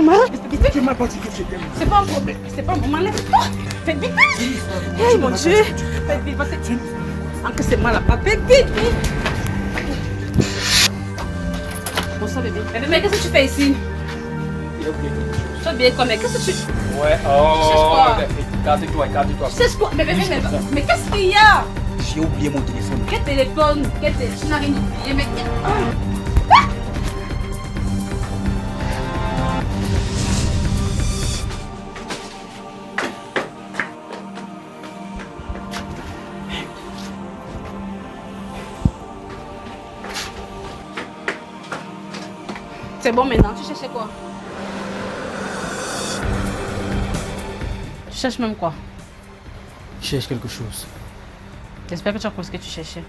Maman, Tu m'as pas dit que je t'aime. c'est pas un problème. C'est pas un moment. Lève-toi. Faites vite. Hey, mon Dieu. Faites vite. Que c'est moi là-bas. Faites vite. Bonsoir, bébé. Mais qu'est-ce que tu fais ici? Tu es bien quoi, mais qu'est-ce que tu... Ouais, calme-toi. Tu sais quoi? Mais qu'est-ce qu'il y a? J'ai oublié mon téléphone. Quel téléphone? Tu n'as rien oublié, mais... C'est bon maintenant, tu cherchais quoi? Tu cherches même quoi? Je cherche quelque chose. J'espère que tu as compris ce que tu cherchais.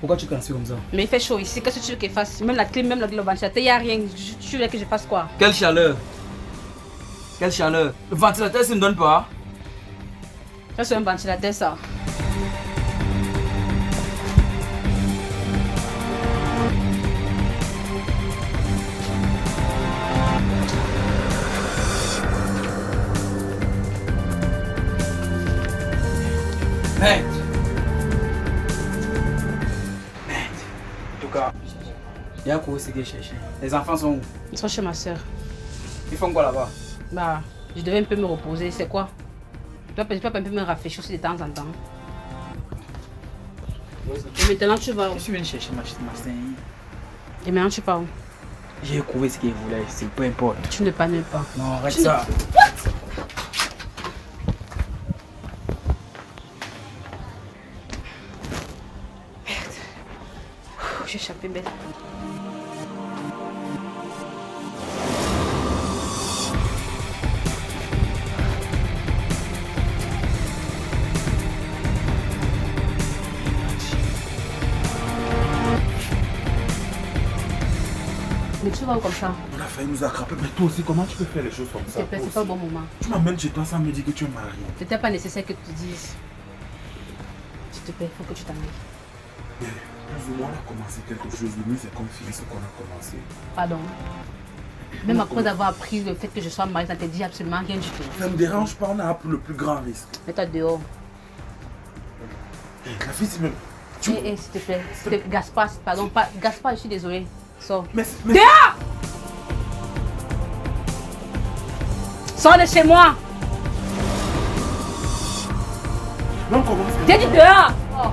Pourquoi tu casses comme ça? Mais il fait chaud ici, qu'est-ce que tu veux qu'il fasse? Même la clim, même le ventilateur, il n'y a rien. Tu veux que je fasse quoi? Quelle chaleur! Quelle chaleur! Le ventilateur, ça ne donne pas. Ça, c'est un ventilateur, ça. Merde! En tout cas, il y a quoi aussi que je cherche. Les enfants sont où? Ils sont chez ma soeur. Ils font quoi là-bas? Bah, je devais un peu me reposer. C'est quoi? Je dois un peu me rafraîchir aussi de temps en temps. Et maintenant, tu vas où? Je suis venu chercher ma saigne. Et maintenant, tu pars où? J'ai trouvé ce qu'il voulait, c'est peu importe. Tu ne pannes pas. Non, arrête ça. J'ai échappé bête. Mais tu vas où comme ça? On a failli nous attraper, mais toi aussi, comment tu peux faire les choses comme ça? C'est pas le bon moment. Tu m'amènes chez toi sans me dire que tu es marié. C'était pas nécessaire que tu dises. S'il te plaît, il faut que tu t'en ailles. Mais plus ou moins, on a commencé quelque chose, le mieux c'est qu'on finisse ce qu'on a commencé. Pardon. Même après d'avoir appris le fait que je sois mariée, ça ne te dit absolument rien du tout. Ça ne me dérange pas, on a pris le plus grand risque. Mets-toi dehors. La fille, c'est même... S'il te plaît. Gaspard, pardon, pas Gaspard, je suis désolée. Sors. Mais... Dehors! Sors de chez moi! Non, comment J'ai dit dehors! Oh.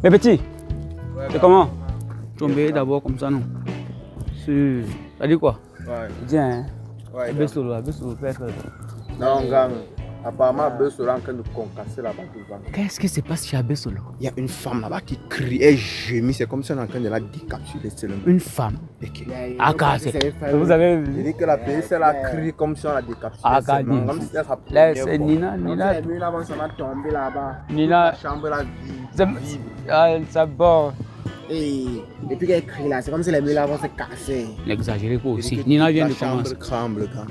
Mais petit, c'est comment? Tomber d'abord comme ça, non? Ça dit quoi? Ouais. Bien, hein? Ouais, Bessolo, peut-être. non, gamme. Apparemment, Bessolo est en train de concasser là-bas devant. Qu'est-ce qui se passe chez Bessolo? Il y a une femme là-bas qui crie et gémit. C'est comme si on est en train de la décapsuler seulement. Une femme? Ok. Ah, vous avez Je vu? dis que la police elle a crié comme si on la décapsulait Ah, seulement. dit. Comme si c'était sa Là, première c'est fois. Nina. Comme si elle est venue là-bas, on a tombé là-bas. Nina. La chambre là vide. Ah, ça bord. Et depuis qu'elle crie là, c'est comme si les murs là vont se casser. N'exagérez pas Je dis aussi. que Nina toute vient la de chambre commencer. tremble, gars.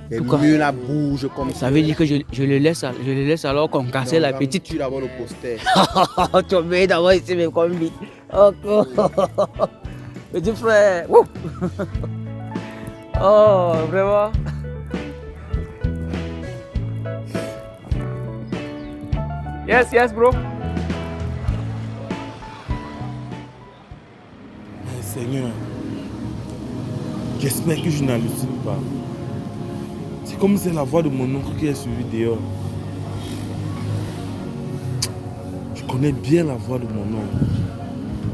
Les Tout cas, murs là bougent comme Ça veut dire que je le laisse alors qu'on cassait la petite. Tu d'abord le poster. Tomber d'abord ici, mais comme vite. Oh, petit frère. Wouh. Oh, vraiment. Yes, bro. Seigneur, j'espère que je n'hallucine pas. C'est comme si c'est la voix de mon oncle qui est suivie dehors. Je connais bien la voix de mon oncle.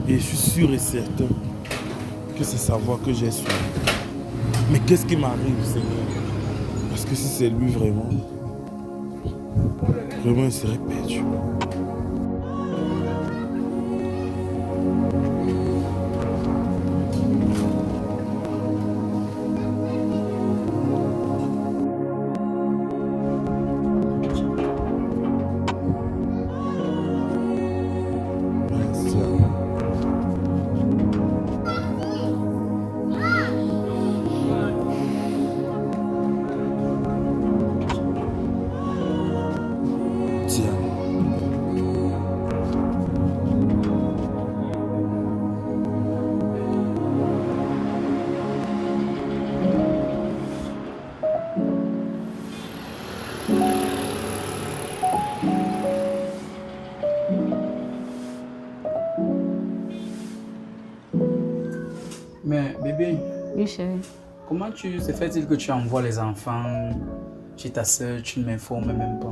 Et je suis sûr et certain que c'est sa voix que j'ai suivie. Mais qu'est-ce qui m'arrive, Seigneur? Parce que si c'est lui vraiment, il serait perdu. Mais bébé, Oui, chérie. comment se fait-il que tu envoies les enfants chez ta soeur, tu ne m'informes même pas?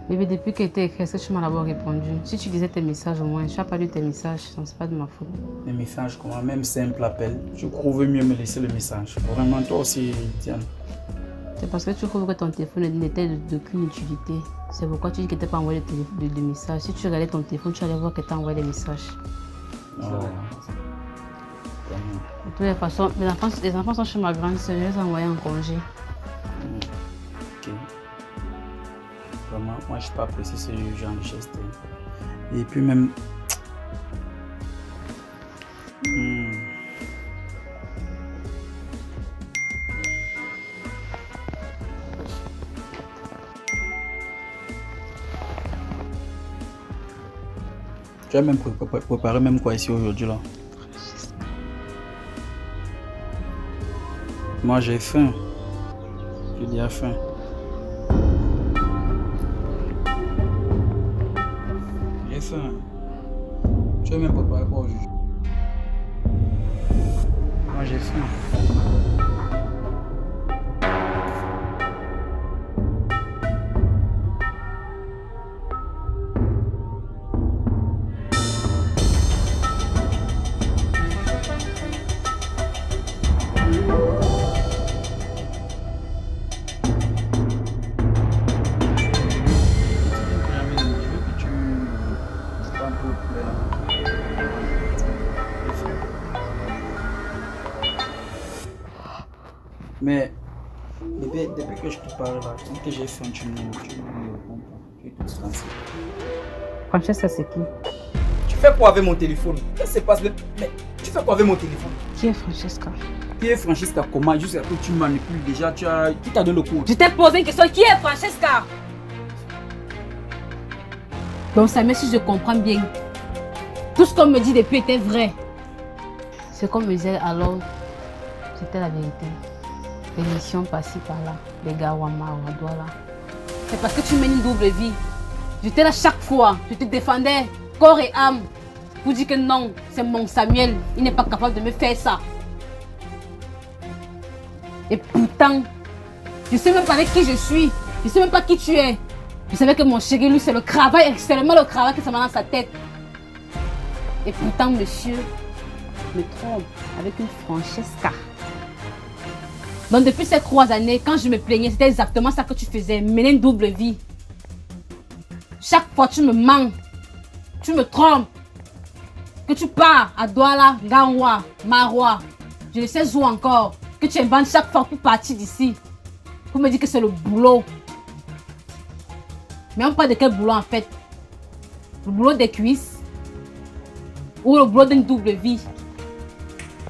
Bébé, depuis que tu as écrit, est-ce que tu m'as d'abord répondu? Si tu disais tes messages au moins, je n'ai pas lu tes messages, donc c'est pas de ma faute. Les messages, comment? Même simple appel. Je trouve mieux me laisser le message. Vraiment, toi aussi, Diane. C'est parce que tu trouves que ton téléphone n'était d'aucune utilité. C'est pourquoi tu dis que tu n'as pas envoyé de messages. Si tu regardais ton téléphone, tu allais voir que tu as envoyé des messages. Oh. De toutes les façons, les enfants sont chez ma grande soeur, je les ai envoyés en congé. Ok. Vraiment, moi je suis pas apprécié ce genre de geste. Et puis même... Tu as même préparé même quoi ici aujourd'hui là? Moi j'ai faim. J'ai déjà faim. J'ai faim. Tu as même préparé quoi aujourd'hui? Moi j'ai faim. Mais bébé, depuis que je te parle là, tant que j'ai faim, tu ne me réponds pas. Tu es tout stressé. Francesca, c'est qui? Tu fais quoi avec mon téléphone? Qu'est-ce qui se passe? Mais tu fais quoi avec mon téléphone? Qui est Francesca? Qui est Francesca comment? Juste que tu manipules déjà, qui t'a donné le coup? Je t'ai posé une question, qui est Francesca? Donc ça me si je comprends bien. Tout ce qu'on me dit depuis était vrai. Ce qu'on me disait alors, c'était la vérité. Les missions par-ci par-là, les gars Wama, Wadouala. C'est parce que tu mènes une double vie. J'étais là chaque fois, je te défendais, corps et âme. Pour dire que non, c'est mon Samuel, il n'est pas capable de me faire ça. Et pourtant, je ne sais même pas avec qui je suis, je ne sais même pas qui tu es. Je savais que mon chéri, lui, c'est le travail, seulement le travail que ça m'a dans sa tête. Et pourtant, monsieur me trompe avec une Francesca. Donc depuis ces 3 années, quand je me plaignais, c'était exactement ça que tu faisais, mener une double vie. Chaque fois tu me mens, tu me trompes, que tu pars à Douala, Ganwa, Marois, je ne sais où encore, que tu inventes chaque fois pour partir d'ici, pour me dire que c'est le boulot. Mais on parle de quel boulot en fait? Le boulot des cuisses ou le boulot d'une double vie?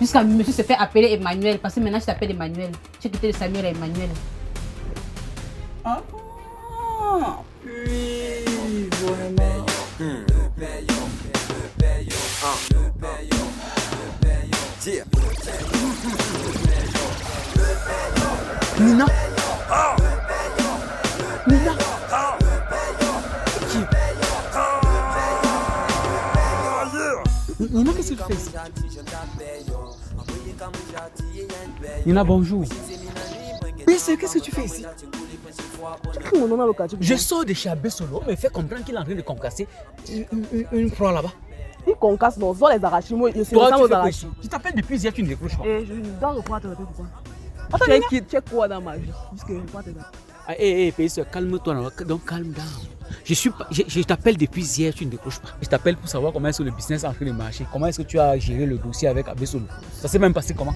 Jusqu'à monsieur se fait appeler Emmanuel, parce que maintenant je t'appelle Emmanuel. Tu as quitté le Samuel à Emmanuel. Ah, oui, vraiment. Nina. Nina. Nina, qu'est-ce que tu fais ici? Nina, bonjour. Qu'est-ce que tu fais ici? Mon nom locatif. Je sors de chez Abbé Solo, on me fait comprendre qu'il est en train de concasser une proie là-bas. Il concasse, non, soit les arrachis. Moi, je suis Toi, dans tu aux fais quoi arrachis. ici? Tu t'appelles depuis hier, tu ne décroches pas. Et je dois reprendre te répéter pourquoi. Attends, Tu es quoi dans ma vie? Jusque pourquoi t'es là? Ah, pays, calme-toi, donc calme down. Je t'appelle depuis hier, tu ne décroches pas. Je t'appelle pour savoir comment est-ce que le business est en train de marcher. Comment est-ce que tu as géré le dossier avec Abbé Solo? Ça s'est même passé comment?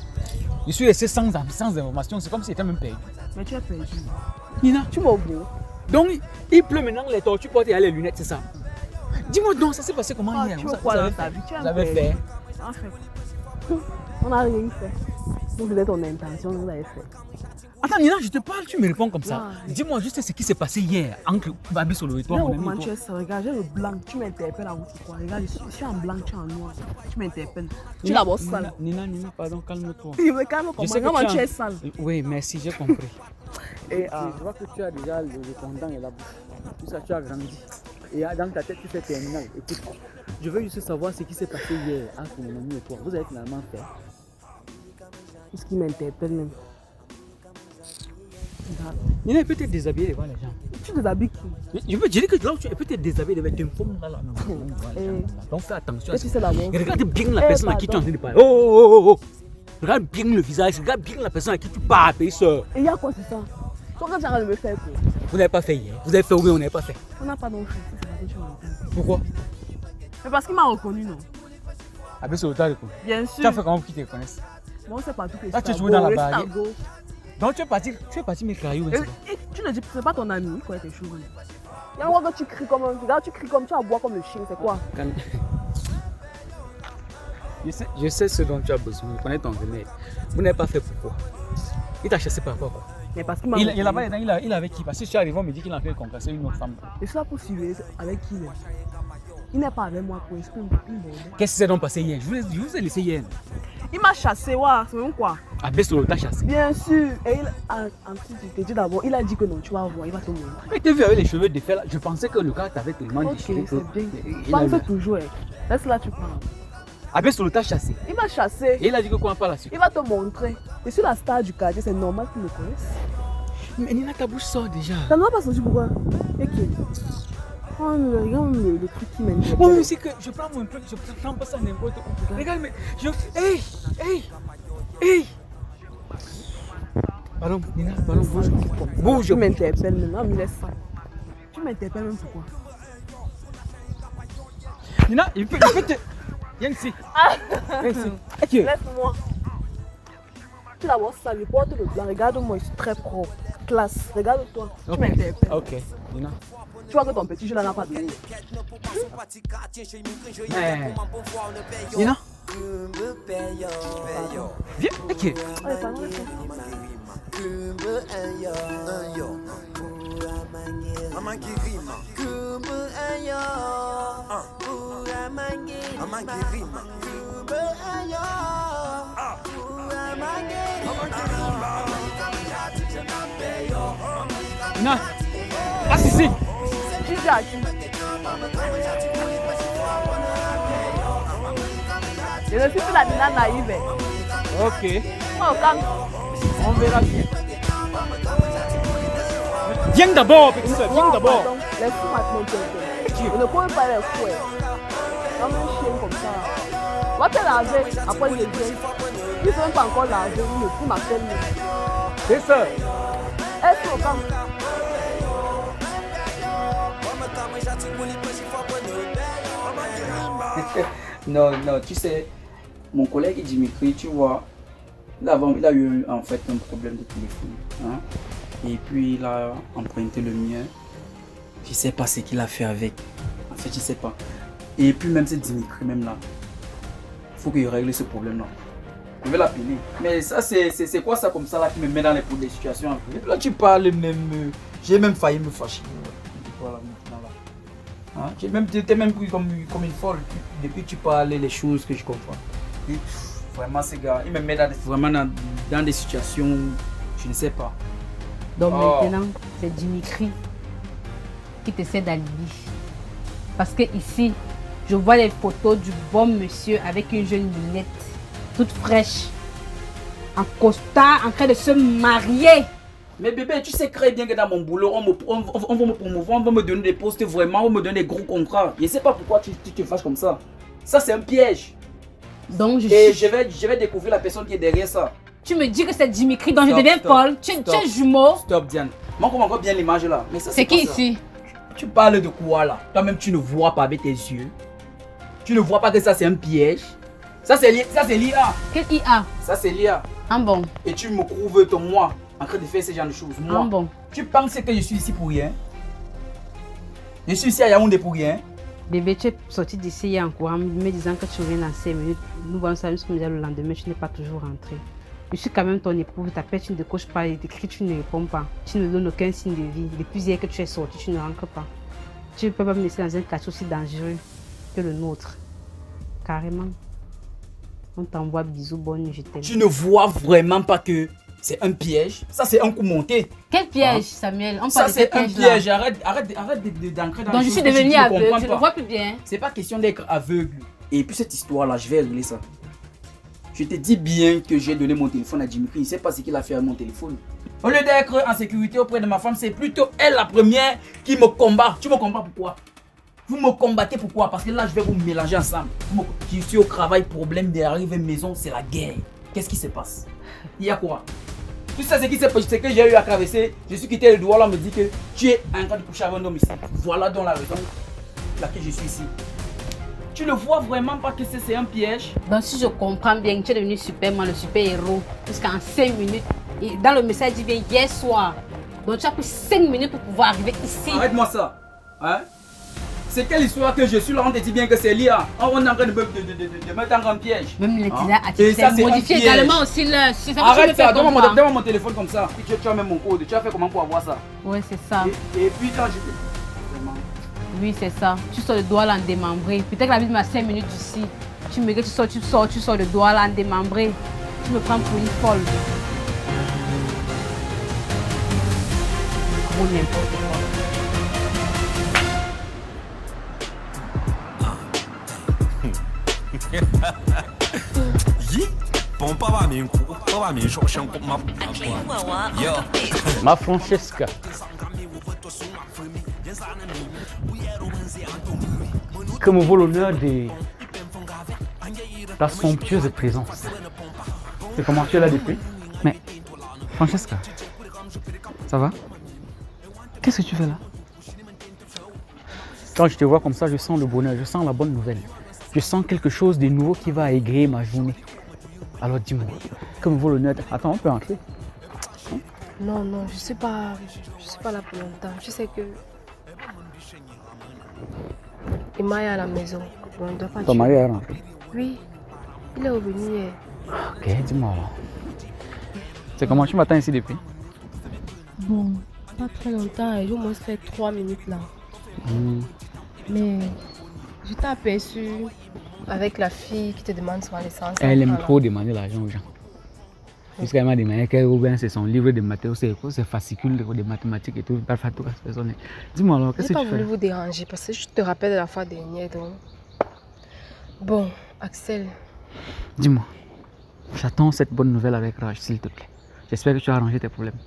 Je suis resté sans information, c'est comme si j'étais même perdu. Mais tu es perdu. Nina, Tu m'as oublié. donc il pleut maintenant, les tortues portent les lunettes, c'est ça? Dis-moi donc, ça s'est passé comment hier? Tu veux quoi dans ta vie? Tu es Vous avez fait? En fait, on n'a rien fait. Donc c'était ton intention, vous l'avez fait. Attends, Nina, je te parle, tu me réponds comme ça. Ouais. Dis-moi juste ce qui s'est passé hier entre Abbé Solo et toi, mon ami. Comment et toi. tu es ça? Regarde, j'ai le blanc. Tu m'interpelles en route ou quoi? Regarde, je suis en blanc, tu es en noir. Tu m'interpelles. Tu es d'abord sale. Nina, pardon, calme-toi. Il me calme comment? Comment tu es sale? Oui, merci, j'ai compris. Et Je vois que tu as déjà le fondant et la bouche. Tout ça, tu as grandi. Et dans ta tête, tu fais terminal. Écoute, Je veux juste savoir ce qui s'est passé hier entre mon ami et toi. Vous avez finalement fait. Ce qui m'interpelle même. Nina, elle peut être déshabillée devant les gens. Tu déshabilles qui? Je veux dire que là, tu peux être déshabillée devant tes femmes là. Donc fais attention. Et tu sais d'abord. Et regarde bien la personne à qui tu es en train de parler. Oh. Regarde bien le visage, regarde bien la personne à qui tu parles, pays soeur. Et il y a quoi, c'est ça? Toi, quand tu as de me faire quoi? Vous n'avez pas fait hier. Vous avez fait ou bien on n'avez pas fait. On n'a pas d'enfant, c'est la question. Pourquoi? Mais parce qu'il m'a reconnu, non? Ah ben c'est le temps de coup. Bien Tu as sûr. fait comment pour qu'ils te connaissent? Bon, c'est pas tout que Là, tu c'est joues dans la beau, barrière. c'est beau. Donc tu es parti me crier. Et tu ne dis c'est pas ton ami, il connaît tes choses. Il y a un moment que tu cries comme un. Regarde, tu cries comme tu as boire comme le chien, c'est quoi? Je sais ce dont tu as besoin, je connais ton remède. Vous n'avez pas fait pourquoi? Il t'a chassé par quoi? Mais parce qu'il m'a. Il est là-bas, il est avec qui? Parce que si tu arrives, on me dit qu'il est en train de concasser une autre femme. Et ça pour suivre avec qui il est? Il n'est pas avec moi pour exprimer une bonne. Qu'est-ce qui s'est donc passé hier? Je vous ai laissé hier. Il m'a chassé, ouais, c'est même quoi? Ah, Bessolo t'a chassé. Bien sûr. Et il a, en plus, je t'ai dit d'abord, il a dit que non, tu vas voir, il va te montrer. Mais t'as vu avec les cheveux défaits là, je pensais que le gars t'avait tellement Ok, déchiré que. c'est bien. Il a- Pense toujours, hein. Laisse là, tu parles. Ah, Bessolo t'a chassé. Il m'a chassé. Et il a dit que quoi par la suite? Il va te montrer. Je suis la star du quartier, c'est normal qu'il me connaisse. Mais Nina, ta bouche sort déjà. Ça ne va pas sortir pourquoi? Et qui? Oh, regarde le truc qui m'interpelle. Bon, mais c'est que je prends mon truc, je prends pas ça n'importe où. Regarde, mais je. Hey! Pardon, Nina, pardon, bouge. Bouge. Tu m'interpelles maintenant, mais laisse ça. Tu m'interpelles même pourquoi? Nina, il peut te. Viens ici. Viens ici. Ok. Laisse-moi. Tu d'abord ça, le porte le blanc. Regarde-moi, je suis très propre. Classe. Regarde-toi. Tu m'interpelles. Ok, Nina. Tu vois que ton petit jeu là n'a pas donné. Nina. Viens, ok. Allez, pardon, laisse-moi. Nina. Passe ici. Tu dis à qui? Je ne suis plus la Nina naïve. Ok. Oh, calme. On verra bien. Viens d'abord, petit soeur, viens d'abord. Pardon, laisse-moi t'interpeller. Je ne peux pas les fouets. Comme un chien comme ça. Va te laver, après je viens. Il ne faut même pas encore laver, il ne peut m'appeler. C'est ça. Est-ce qu'on calme? Non, tu sais, mon collègue Dimitri, tu vois, il a eu en fait un problème de téléphone. Hein? Et puis il a emprunté le mien. Je sais pas ce qu'il a fait avec. En fait, je sais pas. Et puis même c'est Dimitri, même là. Il faut qu'il règle ce problème-là. Je vais l'appeler. Mais ça, c'est quoi ça comme ça là qui me met dans des situations? Et puis là, tu parles même. J'ai même failli me fâcher. Voilà, maintenant là. Hein? J'étais même pris comme une folle depuis que tu parlais les choses que je comprends. Et, vraiment, ces gars, ils me mettent dans des situations, je ne sais pas. Donc maintenant, c'est Dimitri qui te sert d'alibi. Parce que ici, je vois les photos du bon monsieur avec une jeune lunette, toute fraîche, en costard, en train de se marier. Mais bébé, tu sais très bien que dans mon boulot, on va me promouvoir, on va me donner des postes vraiment, on va me donner des gros contrats. Je ne sais pas pourquoi tu te fâches comme ça. Ça, c'est un piège. Donc Et je vais découvrir la personne qui est derrière ça. Tu me dis que c'est Dimitri, donc Stop, je deviens stop, Paul. Tu es jumeau. Stop, Diane. Moi, on voit bien l'image là. Mais ça, C'est qui pas ça. ici? Tu parles de quoi là? Toi-même, tu ne vois pas avec tes yeux. Tu ne vois pas que ça, c'est un piège. Ça, c'est l'IA. Quel IA? Ça, c'est l'IA. Un bon. Et tu me prouves ton moi en train de faire ce genre de choses. Moi. Un bon. Tu penses que je suis ici pour rien? Je suis ici à Yaoundé pour rien? Bébé, tu es sorti d'ici hier en courant, me disant que tu reviens dans 5 minutes. Nous voyons ça jusqu'au le lendemain, tu n'es pas toujours rentré. Je suis quand même ton épouse, t'appelles, tu ne décroches pas, il t'écrit, tu ne réponds pas. Tu ne donnes aucun signe de vie. Depuis hier que tu es sorti, tu ne rentres pas. Tu ne peux pas me laisser dans un quartier aussi dangereux que le nôtre. Carrément. On t'envoie bisous, bonne nuit, je t'aime. Tu ne vois vraiment pas que C'est un piège. Ça, c'est un coup monté. Quel piège, Samuel? On Ça, parle de c'est quel un piège là? piège. Arrête d'ancrer dans Donc les je suis choses que devenue tu ne aveugle, comprends je ne pas. vois plus bien. C'est pas question d'être aveugle. Et puis cette histoire-là, je vais régler ça. Je te dis bien que j'ai donné mon téléphone à Jimmy. Il ne sait pas ce qu'il a fait à mon téléphone. Au lieu d'être en sécurité auprès de ma femme, c'est plutôt elle la première qui me combat. Tu me combats pourquoi? Vous me combattez pourquoi? Parce que là, je vais vous mélanger ensemble. Je suis au travail, problème d'arriver à la maison, c'est la guerre. Qu'est-ce qui se passe? Il y a quoi? Tout ça, c'est que j'ai eu à traverser. Je suis quitté le doigt là, me dit que tu es en train de coucher avec un homme ici. Voilà donc la raison pour laquelle je suis ici. Tu ne vois vraiment pas que c'est un piège? Donc si je comprends bien, tu es devenu Superman, le super-héros, jusqu'en 5 minutes. Et dans le message, il dit bien hier soir. Donc tu as pris 5 minutes pour pouvoir arriver ici. Arrête-moi ça. Hein? C'est quelle histoire que je suis là? On te dit bien que c'est l'IA. On est en train de mettre en piège. Même l'intelligence Et ça, artificielle c'est modifie un piège. également aussi le système. Arrête ça, donne-moi mon téléphone comme ça. Tu as même mon code. Tu as fait comment pour avoir ça? Oui, c'est ça. Et puis quand je... Vraiment. Oui, c'est ça. Tu sors le doigt là en démembré. Peut-être que la vie m'a 5 minutes ici. Tu me dis que tu sors le doigt là en démembré. Tu me prends pour une folle. Gros n'importe quoi. Ma Francesca. Que me vaut l'honneur de ta somptueuse présence. C'est comment tu es là depuis? Mais, Francesca, ça va? Qu'est-ce que tu fais là? Quand je te vois comme ça, je sens le bonheur, je sens la bonne nouvelle. Je sens quelque chose de nouveau qui va égayer ma journée. Alors dis-moi, que me vaut l'honneur de... Attends, on peut entrer? Non, je suis pas là pour longtemps. Je sais que Emma est à la maison. On doit pas Ton mari est rentré? Oui, il est revenu hier. Ok, dis-moi alors. C'est comment tu m'attends ici depuis? Bon, pas très longtemps. Il au moins fait 3 minutes là. Mais je t'ai aperçu avec la fille qui te demande son naissance. Elle aime trop demander l'argent aux gens. Jusqu'à elle m'a demandé que c'est son livre de mathématiques, c'est fascicule de mathématiques et tout. Dis-moi alors, qu'est-ce que tu fais? Je n'ai pas voulu vous déranger parce que je te rappelle de la fois dernière. Donc... Bon, Axel. Dis-moi, j'attends cette bonne nouvelle avec rage, s'il te plaît. J'espère que tu as arrangé tes problèmes.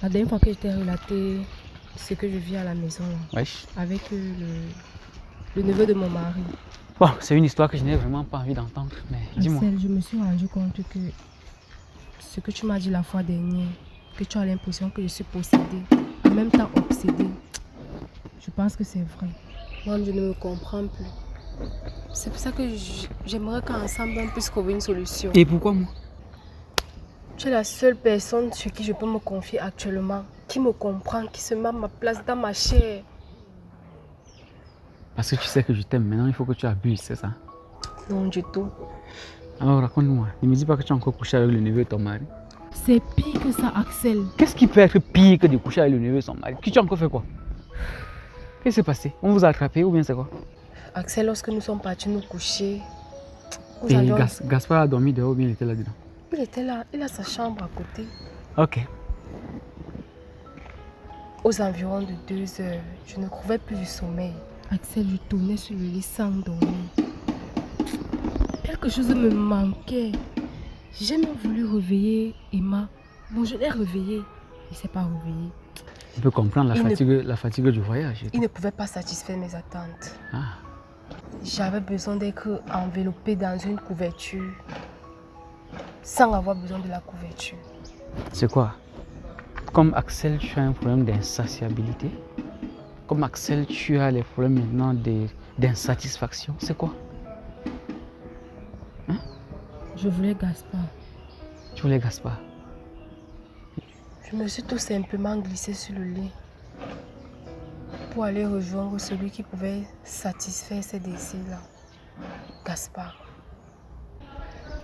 La dernière fois que je t'ai relaté ce que je vis à la maison, là, Wesh. avec le neveu de mon mari. Bon, c'est une histoire que je n'ai vraiment pas envie d'entendre, mais dis-moi. Axel, je me suis rendu compte que ce que tu m'as dit la fois dernière, que tu as l'impression que je suis possédée, en même temps obsédée, je pense que c'est vrai. Moi, je ne me comprends plus. C'est pour ça que j'aimerais qu'ensemble on puisse trouver une solution. Et pourquoi moi? Tu es la seule personne sur qui je peux me confier actuellement, qui me comprend, qui se met à ma place dans ma chair. Parce que tu sais que je t'aime, maintenant il faut que tu abuses, c'est ça? Non, du tout. Alors raconte-moi, ne me dis pas que tu as encore couché avec le neveu de ton mari. C'est pire que ça, Axel. Qu'est-ce qui peut être pire que de coucher avec le neveu de son mari? Tu as encore fait quoi? Qu'est-ce qui s'est passé? On vous a attrapé ou bien c'est quoi? Axel, lorsque nous sommes partis nous coucher, Et Gaspard a dormi dehors ou bien il était là-dedans? Il était là, il a sa chambre à côté. Ok. Aux environs de 2 heures, je ne trouvais plus du sommeil. Axel, je tournais sur le lit sans dormir. Quelque chose me manquait. J'ai même voulu réveiller Emma. Bon, je l'ai réveillée. Il ne s'est pas réveillé. On peut comprendre la fatigue du voyage. Il ne pouvait pas satisfaire mes attentes. Ah. J'avais besoin d'être enveloppée dans une couverture sans avoir besoin de la couverture. C'est quoi? Comme Axel, tu as un problème d'insatiabilité. Comme Axel, tu as les problèmes maintenant d'insatisfaction. C'est quoi? Hein? Je voulais Gaspard. Tu voulais Gaspard? Je me suis tout simplement glissée sur le lit pour aller rejoindre celui qui pouvait satisfaire ces désirs-là. Gaspard.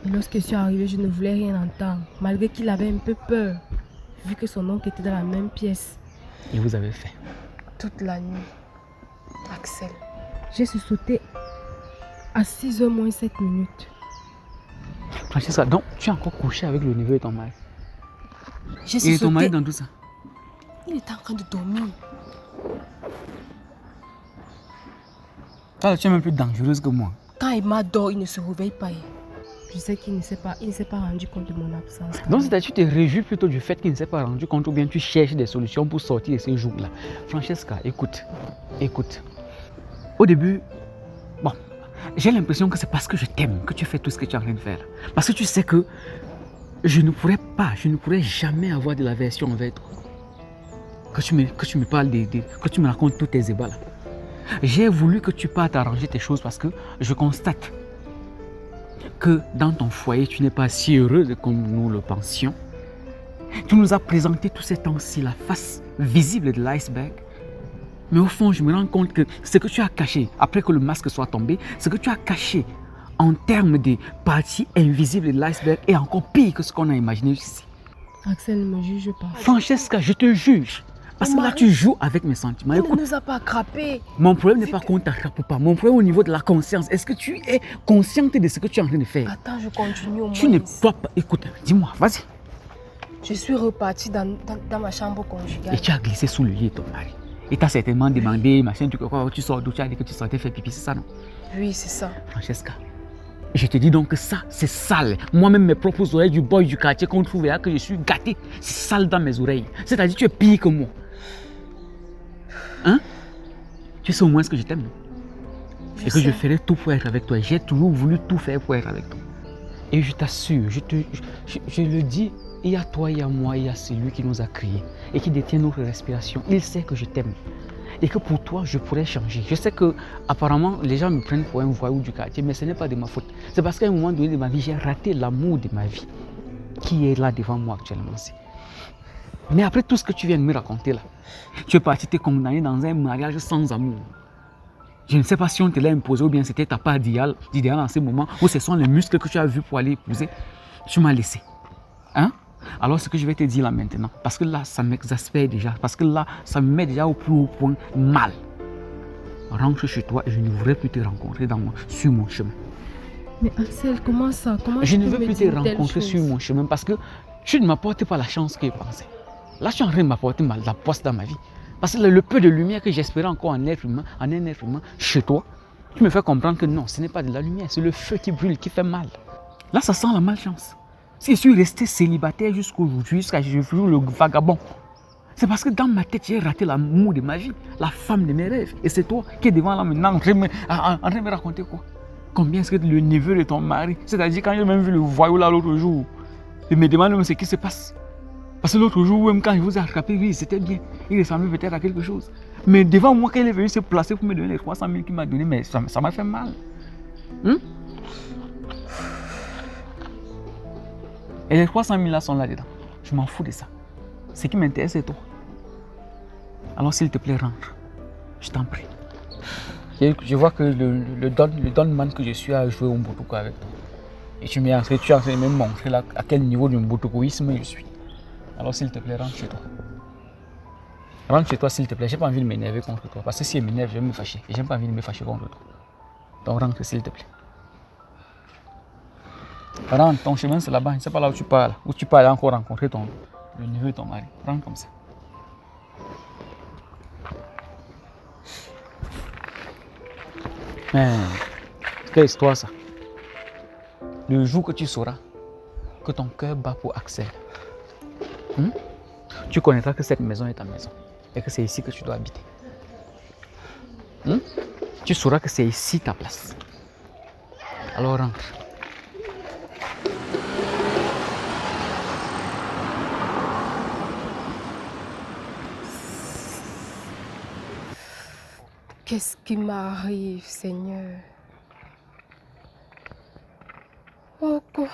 Et lorsque je suis arrivée, je ne voulais rien entendre, malgré qu'il avait un peu peur, vu que son oncle était dans la même pièce. Et vous avez fait? Toute la nuit, Axel. J'ai sauté à 6h moins 7 minutes. Francesca, donc tu es encore couché avec le neveu de ton mari. J'ai Et ton mari sauté. dans tout ça? Il était en train de dormir. Ah, tu es même plus dangereuse que moi. Quand Emma dort, il ne se réveille pas. Je sais qu'il ne s'est pas rendu compte de mon absence. Donc, c'est-à-dire tu te réjouis plutôt du fait qu'il ne s'est pas rendu compte ou bien tu cherches des solutions pour sortir de ces jours-là. Francesca, écoute. Au début, bon, j'ai l'impression que c'est parce que je t'aime que tu fais tout ce que tu es en train de faire. Parce que tu sais que je ne pourrais jamais avoir de l'aversion envers toi. Que tu me parles, que tu me racontes tous tes ébats là. J'ai voulu que tu partes arranger tes choses parce que je constate que dans ton foyer, tu n'es pas si heureuse comme nous le pensions. Tu nous as présenté tous ces temps-ci la face visible de l'iceberg. Mais au fond, je me rends compte que ce que tu as caché, après que le masque soit tombé, ce que tu as caché en termes de parties invisibles de l'iceberg est encore pire que ce qu'on a imaginé ici. Axel ne me juge pas. Francesca, je te juge. Parce que là, tu joues avec mes sentiments. Il Écoute, ne nous a pas attrapés. mon problème n'est pas qu'on t'attrape pas. Mon problème au niveau de la conscience. Est-ce que tu es consciente de ce que tu es en train de faire? Attends, je continue au moins. Tu ne dois pas... Écoute, dis-moi, vas-y. Je suis repartie dans ma chambre conjugale. Et tu as glissé sous le lit de ton mari. Et tu as certainement demandé, machin, tu sors d'où, tu as dit que tu sortais faire pipi, c'est ça, non? Oui, c'est ça. Francesca, je te dis donc que ça, c'est sale. Moi-même, mes propres oreilles du boy du quartier qu'on trouve là, que je suis gâté, c'est sale dans mes oreilles. C'est-à-dire que tu es pire que moi. Hein? Tu sais au moins ce que je t'aime. Et que je ferai tout pour être avec toi. J'ai toujours voulu tout faire pour être avec toi. Et je t'assure, je le dis, il y a toi, il y a moi, il y a celui qui nous a créés et qui détient notre respiration. Il sait que je t'aime. Et que pour toi, je pourrais changer. Je sais que apparemment les gens me prennent pour un voyou du quartier, mais ce n'est pas de ma faute. C'est parce qu'à un moment donné de ma vie, j'ai raté l'amour de ma vie qui est là devant moi actuellement. Mais après tout ce que tu viens de me raconter là, tu es parti te condamner dans un mariage sans amour. Je ne sais pas si on te l'a imposé ou bien c'était ta part d'idéal en ce moment, ou ce sont les muscles que tu as vus pour aller épouser. Tu m'as laissé. Hein? Alors ce que je vais te dire là maintenant, parce que là ça m'exaspère déjà, parce que là ça me met déjà au plus haut point mal. Rentre chez toi et je ne voudrais plus te rencontrer sur mon chemin. Mais Axel, comment ça? Je ne veux plus te rencontrer sur mon chemin parce que tu ne m'apportes pas la chance que je pensais. Là, tu es en train de m'apporter la poisse dans ma vie. Parce que le peu de lumière que j'espérais encore en un être humain, chez toi, tu me fais comprendre que non, ce n'est pas de la lumière, c'est le feu qui brûle, qui fait mal. Là, ça sent la malchance. Si je suis resté célibataire jusqu'aujourd'hui, jusqu'à ce que je joue le vagabond, c'est parce que dans ma tête, j'ai raté l'amour de ma vie, la femme de mes rêves. Et c'est toi qui es devant là maintenant en train de me raconter quoi? Combien est-ce que le neveu de ton mari, c'est-à-dire quand j'ai même vu le voyou là l'autre jour, il me demande même ce qui se passe. Parce que l'autre jour, même quand il vous a attrapé, oui, c'était bien. Il ressemblait peut-être à quelque chose. Mais devant moi, quand il est venu se placer pour me donner les 300 000 qu'il m'a donné, mais ça m'a fait mal. Et les 300 000 là sont là-dedans. Je m'en fous de ça. Ce qui m'intéresse, c'est toi. Alors s'il te plaît, rentre. Je t'en prie. Je vois que le Donman que je suis a joué au Mbotoko avec toi. Et tu es en train de me montrer là, à quel niveau du Mbotokoïsme je suis. Alors s'il te plaît, rentre chez toi. Rentre chez toi s'il te plaît. J'ai pas envie de m'énerver contre toi. Parce que si je m'énerve, je vais me fâcher. Et j'ai pas envie de me fâcher contre toi. Donc rentre s'il te plaît. Rentre, ton chemin c'est là-bas. C'est pas là où tu pars. Où tu pars encore rencontrer le neveu de ton mari. Rentre comme ça. Mais, quelle histoire ça? Le jour que tu sauras que ton cœur bat pour Axel, tu connaîtras que cette maison est ta maison et que c'est ici que tu dois habiter. Tu sauras que c'est ici ta place. Alors rentre. Qu'est-ce qui m'arrive, Seigneur? Oh, quoi?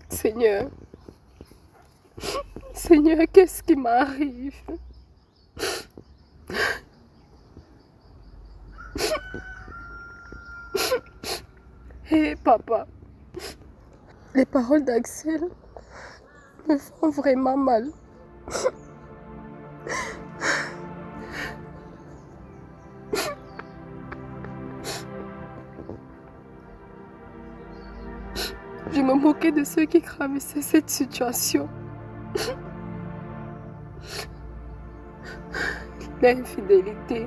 Seigneur, Seigneur, qu'est-ce qui m'arrive? Hé, papa, Les paroles d'Axel me font vraiment mal. Je me moquais de ceux qui traversaient cette situation. L'infidélité,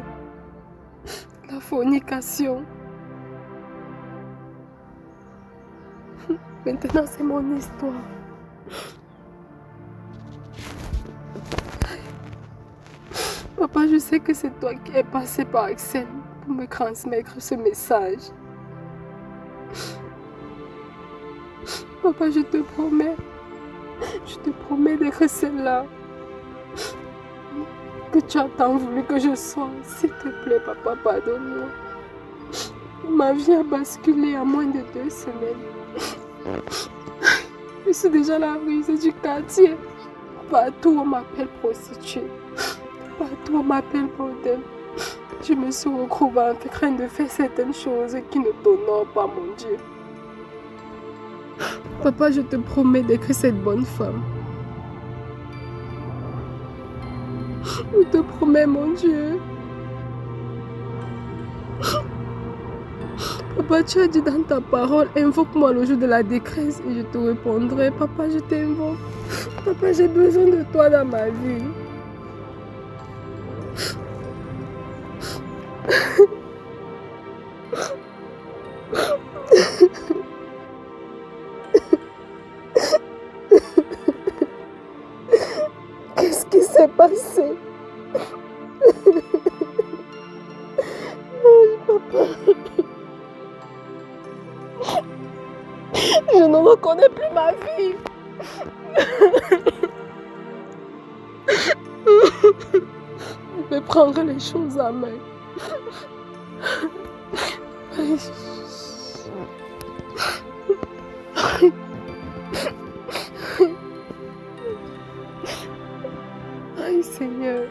la fornication. Maintenant, c'est mon histoire. Papa, je sais que c'est toi qui es passé par Axel pour me transmettre ce message. Papa, je te promets d'être celle-là que tu as tant voulu que je sois. S'il te plaît, papa, pardonne-moi. Ma vie a basculé en moins de 2 semaines. Je suis déjà la rusée du quartier. Partout on m'appelle prostituée. Partout on m'appelle bordel. Je me suis retrouvée en train de faire certaines choses qui ne t'honorent pas, mon Dieu. Papa, je te promets d'être cette bonne femme. Je te promets, mon Dieu. Papa, tu as dit dans ta parole, invoque-moi le jour de la détresse et je te répondrai. Papa, je t'invoque. Papa, j'ai besoin de toi dans ma vie. Qu'est-ce qui s'est passé? Papa. Je ne reconnais plus ma vie. Je vais prendre les choses à main. Aïe, Seigneur.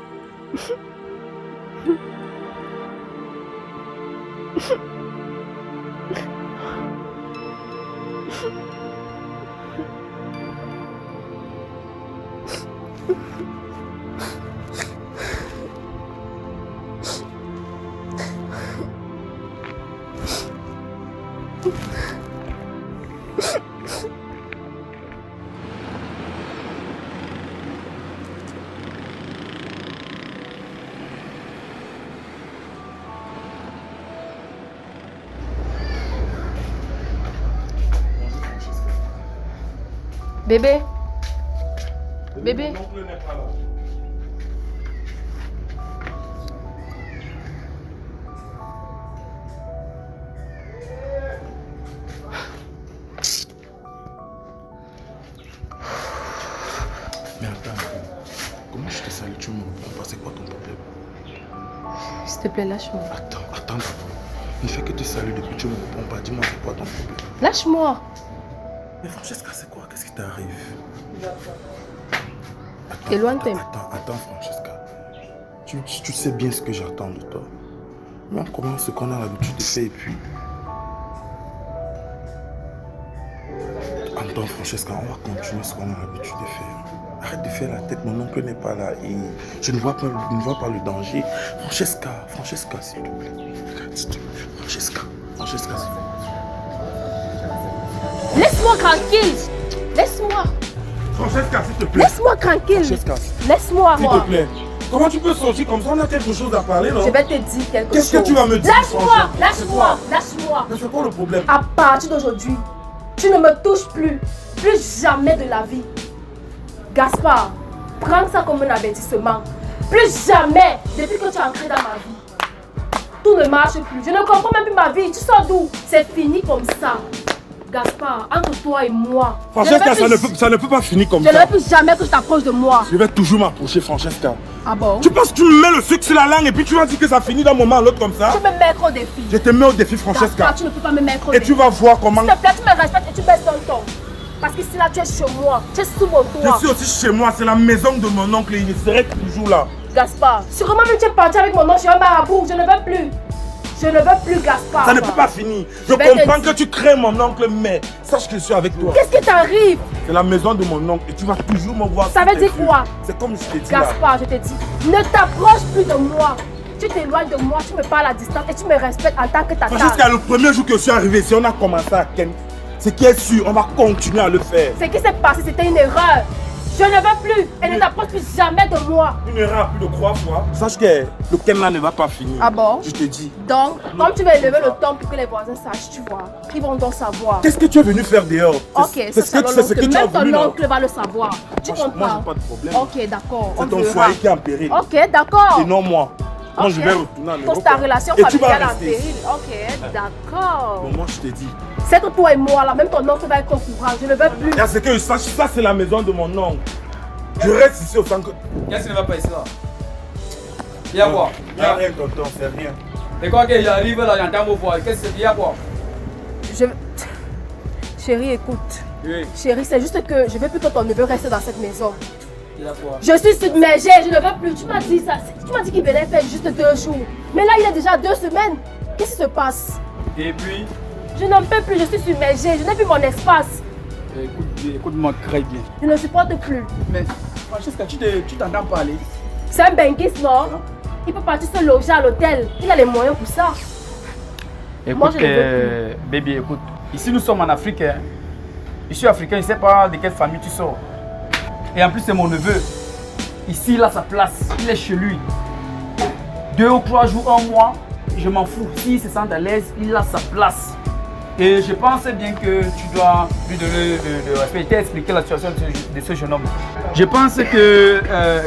Bébé. Bébé. Mais attends, comment je te salue, tu me réponds pas, c'est quoi ton problème? S'il te plaît, lâche-moi. Attends d'abord. Ne fais que te saluer depuis tu me réponds pas, dis-moi c'est quoi ton problème? Lâche-moi. Mais Francesca, c'est quoi? Qu'est-ce qui t'arrive? Éloigne-toi. Attends, Francesca. Tu sais bien ce que j'attends de toi. Mais on commence ce qu'on a l'habitude de faire et puis... Attends, Francesca, on va continuer ce qu'on a l'habitude de faire. Arrête de faire la tête, mon oncle n'est pas là et je ne vois pas le danger. Francesca, s'il te plaît. Regarde, s'il te plaît. Francesca, s'il te plaît. Laisse-moi tranquille. Laisse-moi. Francesca, s'il te plaît. Laisse-moi tranquille. Francesca, Laisse-moi. s'il te plaît. Comment tu peux sortir comme ça? On a quelque chose à parler, non? Je vais te dire quelque chose. Qu'est-ce que tu vas me dire? Lâche-moi. Mais c'est quoi le problème? À partir d'aujourd'hui, tu ne me touches plus. Plus jamais de la vie. Gaspard, prends ça comme un avertissement. Plus jamais, depuis que tu es entré dans ma vie. Tout ne marche plus. Je ne comprends même plus ma vie. Tu sors d'où? C'est fini comme ça. Gaspard, entre toi et moi. Francesca, ça ne peut pas finir comme ça. Je ne ça. veux plus jamais que tu t'approches de moi. Je vais toujours m'approcher, Francesca. Ah bon? Tu penses que tu me mets le sucre sur la langue et puis tu vas dire que ça finit d'un moment à l'autre comme ça? Tu me mets au défi. Je te mets au défi, Francesca. Gaspard, tu ne peux pas me mettre au défi. Et tu vas voir comment... S'il te plaît, tu me respectes et tu baisses ton ton. Parce que si là tu es chez moi, tu es sous mon toit. Je suis aussi chez moi, c'est la maison de mon oncle et il serait toujours là. Gaspard, sûrement même tu es parti avec mon oncle chez un marabout, je ne veux plus. Je ne veux plus Gaspard. Ça ne peut pas finir. Je vais te comprends dire. que tu crains mon oncle, mais sache que je suis avec toi. Qu'est-ce qui t'arrive? C'est la maison de mon oncle et tu vas toujours me voir. Ça sous veut tes dire yeux. quoi? C'est comme je t'ai dit là. Gaspard, je te dis, ne t'approche plus de moi. Tu t'éloignes de moi, tu me parles à distance et tu me respectes en tant que ta Jusqu'à tante. le premier jour que je suis arrivé, si on a commencé à ken, ce qui est sûr, on va continuer à le faire. Ce qui s'est passé, c'était une erreur. Je ne veux plus et ne t'approche plus jamais de moi. Une erreur à plus de 3 fois. Sache que le ken là ne va pas finir. Ah bon? Je te dis. Donc, comme tu vas élever le ton pour que les voisins sachent, tu vois, ils vont donc savoir. Qu'est-ce que tu es venu faire dehors? Ok, c'est ça, ce que tu as même ton voulu, non? oncle va le savoir. Tu Moi, comprends? j'ai pas de problème. Ok, d'accord. C'est on ton verra. foyer qui est en péril. Ok, d'accord. Et non moi. Moi, Ok. je vais retourner à l'Europe. Pose ta relation Et tu vas familiale en rester péril. ici. Ok, d'accord. Bon, moi, je t'ai dit. C'est que toi et moi, là, même ton oncle va être au courant. Je ne veux plus. Il y a ce que je sache, ça, c'est la maison de mon oncle. Je reste ici au centre. Qu'est-ce qui ne va pas ici là? Il y a quoi? Il n'y a rien, tonton, c'est rien. C'est quoi qu'il arrive là, j'entends vos voix. Qu'est-ce qu'il y a quoi? Chérie, écoute. Oui, Chérie, c'est juste que je veux plus que ton neveu reste dans cette maison. il y a quoi? Je suis submergée, je ne veux plus. Tu m'as dit ça. Tu m'as dit qu'il venait faire juste 2 jours. Mais là, il est déjà 2 semaines. Qu'est-ce qui se passe? Et puis, Je n'en peux plus, je suis submergée. Je n'ai plus mon espace. écoute-moi très bien. Je ne supporte plus. Mais, Francesca, tu t'entends parler? C'est un benguiste, non? Il peut partir se loger à l'hôtel. Il a les moyens pour ça. Moi, Écoute, je ne veux baby, écoute. Ici, nous sommes en Afrique. Hein. Je suis africain, je ne sais pas de quelle famille tu sors. Et en plus, c'est mon neveu. Ici, il a sa place. Il est chez lui. 2 ou 3 jours, 1 mois, je m'en fous. S'il se sent à l'aise, il a sa place. Et je pense bien que tu dois lui donner de respect et expliquer la situation de ce jeune homme. Je pense que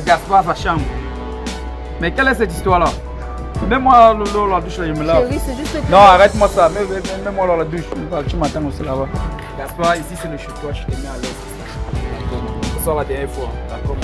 Gaspard va chambre. Mais quelle est cette histoire-là? Mets-moi l'eau la douche là, je me lave. Chérie, c'est juste que... Non, arrête-moi ça. Mets-moi dans la douche. Tu m'attends aussi là-bas. Gaspard, ici c'est le chez toi, je te mets à l'aise. D'accord. Ce soir la dernière fois. D'accord.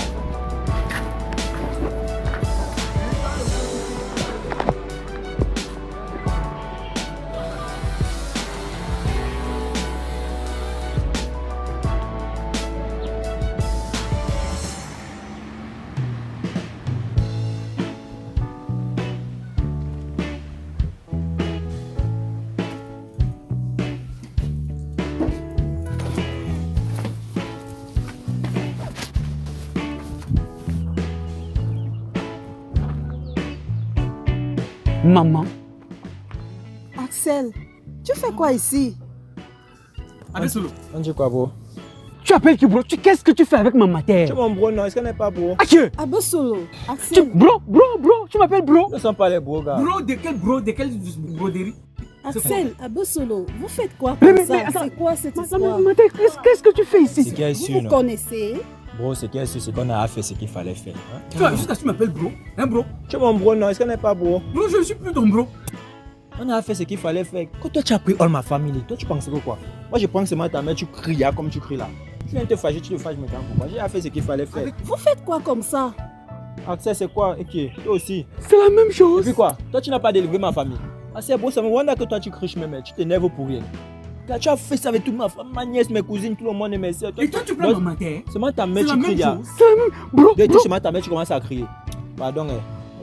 Maman. Axel, tu fais quoi ici? On dit quoi, bro? Tu appelles qui, bro? Qu'est-ce que tu fais avec ma matière? Tu es mon bro, non? Est-ce qu'elle n'est pas bro? Aïe! Abosolo, Axel. Bro, tu m'appelles bro? Nous ne sommes pas les bros, gars. Bro, de quel broderie? Axel, Abosolo, vous faites quoi Mais comme ça? attends. C'est quoi cette histoire? Qu'est-ce que tu fais Ce ici? qui est Vous sûr, vous non? connaissez? Bro, ce qui est sûr, c'est qu'on a fait ce qu'il fallait faire. Hein? Tu m'appelles bro? Hein, bro? Tu es mon bro, non? Est-ce qu'elle n'est pas bro? Bro, je ne suis plus ton bro. On a fait ce qu'il fallait faire. Quand toi, tu as pris all ma famille, toi, tu penses que quoi? Moi, je prends seulement ta mère, tu cries comme tu cries là. Tu viens te fâcher, tu te fâches maintenant pour moi. J'ai fait ce qu'il fallait faire. Vous faites quoi comme ça? Axel, c'est quoi? Ok, toi aussi. C'est la même Et chose. puis quoi? Toi, tu n'as pas délivré ma famille. Ah, c'est beau, ça me wonder que toi, tu cries même, tu t'énerves pour rien. Là, tu as fait ça avec toute ma famille, ma nièce, mes cousines, tout le monde et mes soeurs. Et toi, tu prends ma matière? Seulement ta mère, C'est la tu même cries là. chose. C'est la même... Bro, Dès que bro. tu seulement ta mère, tu commences à crier. Pardon,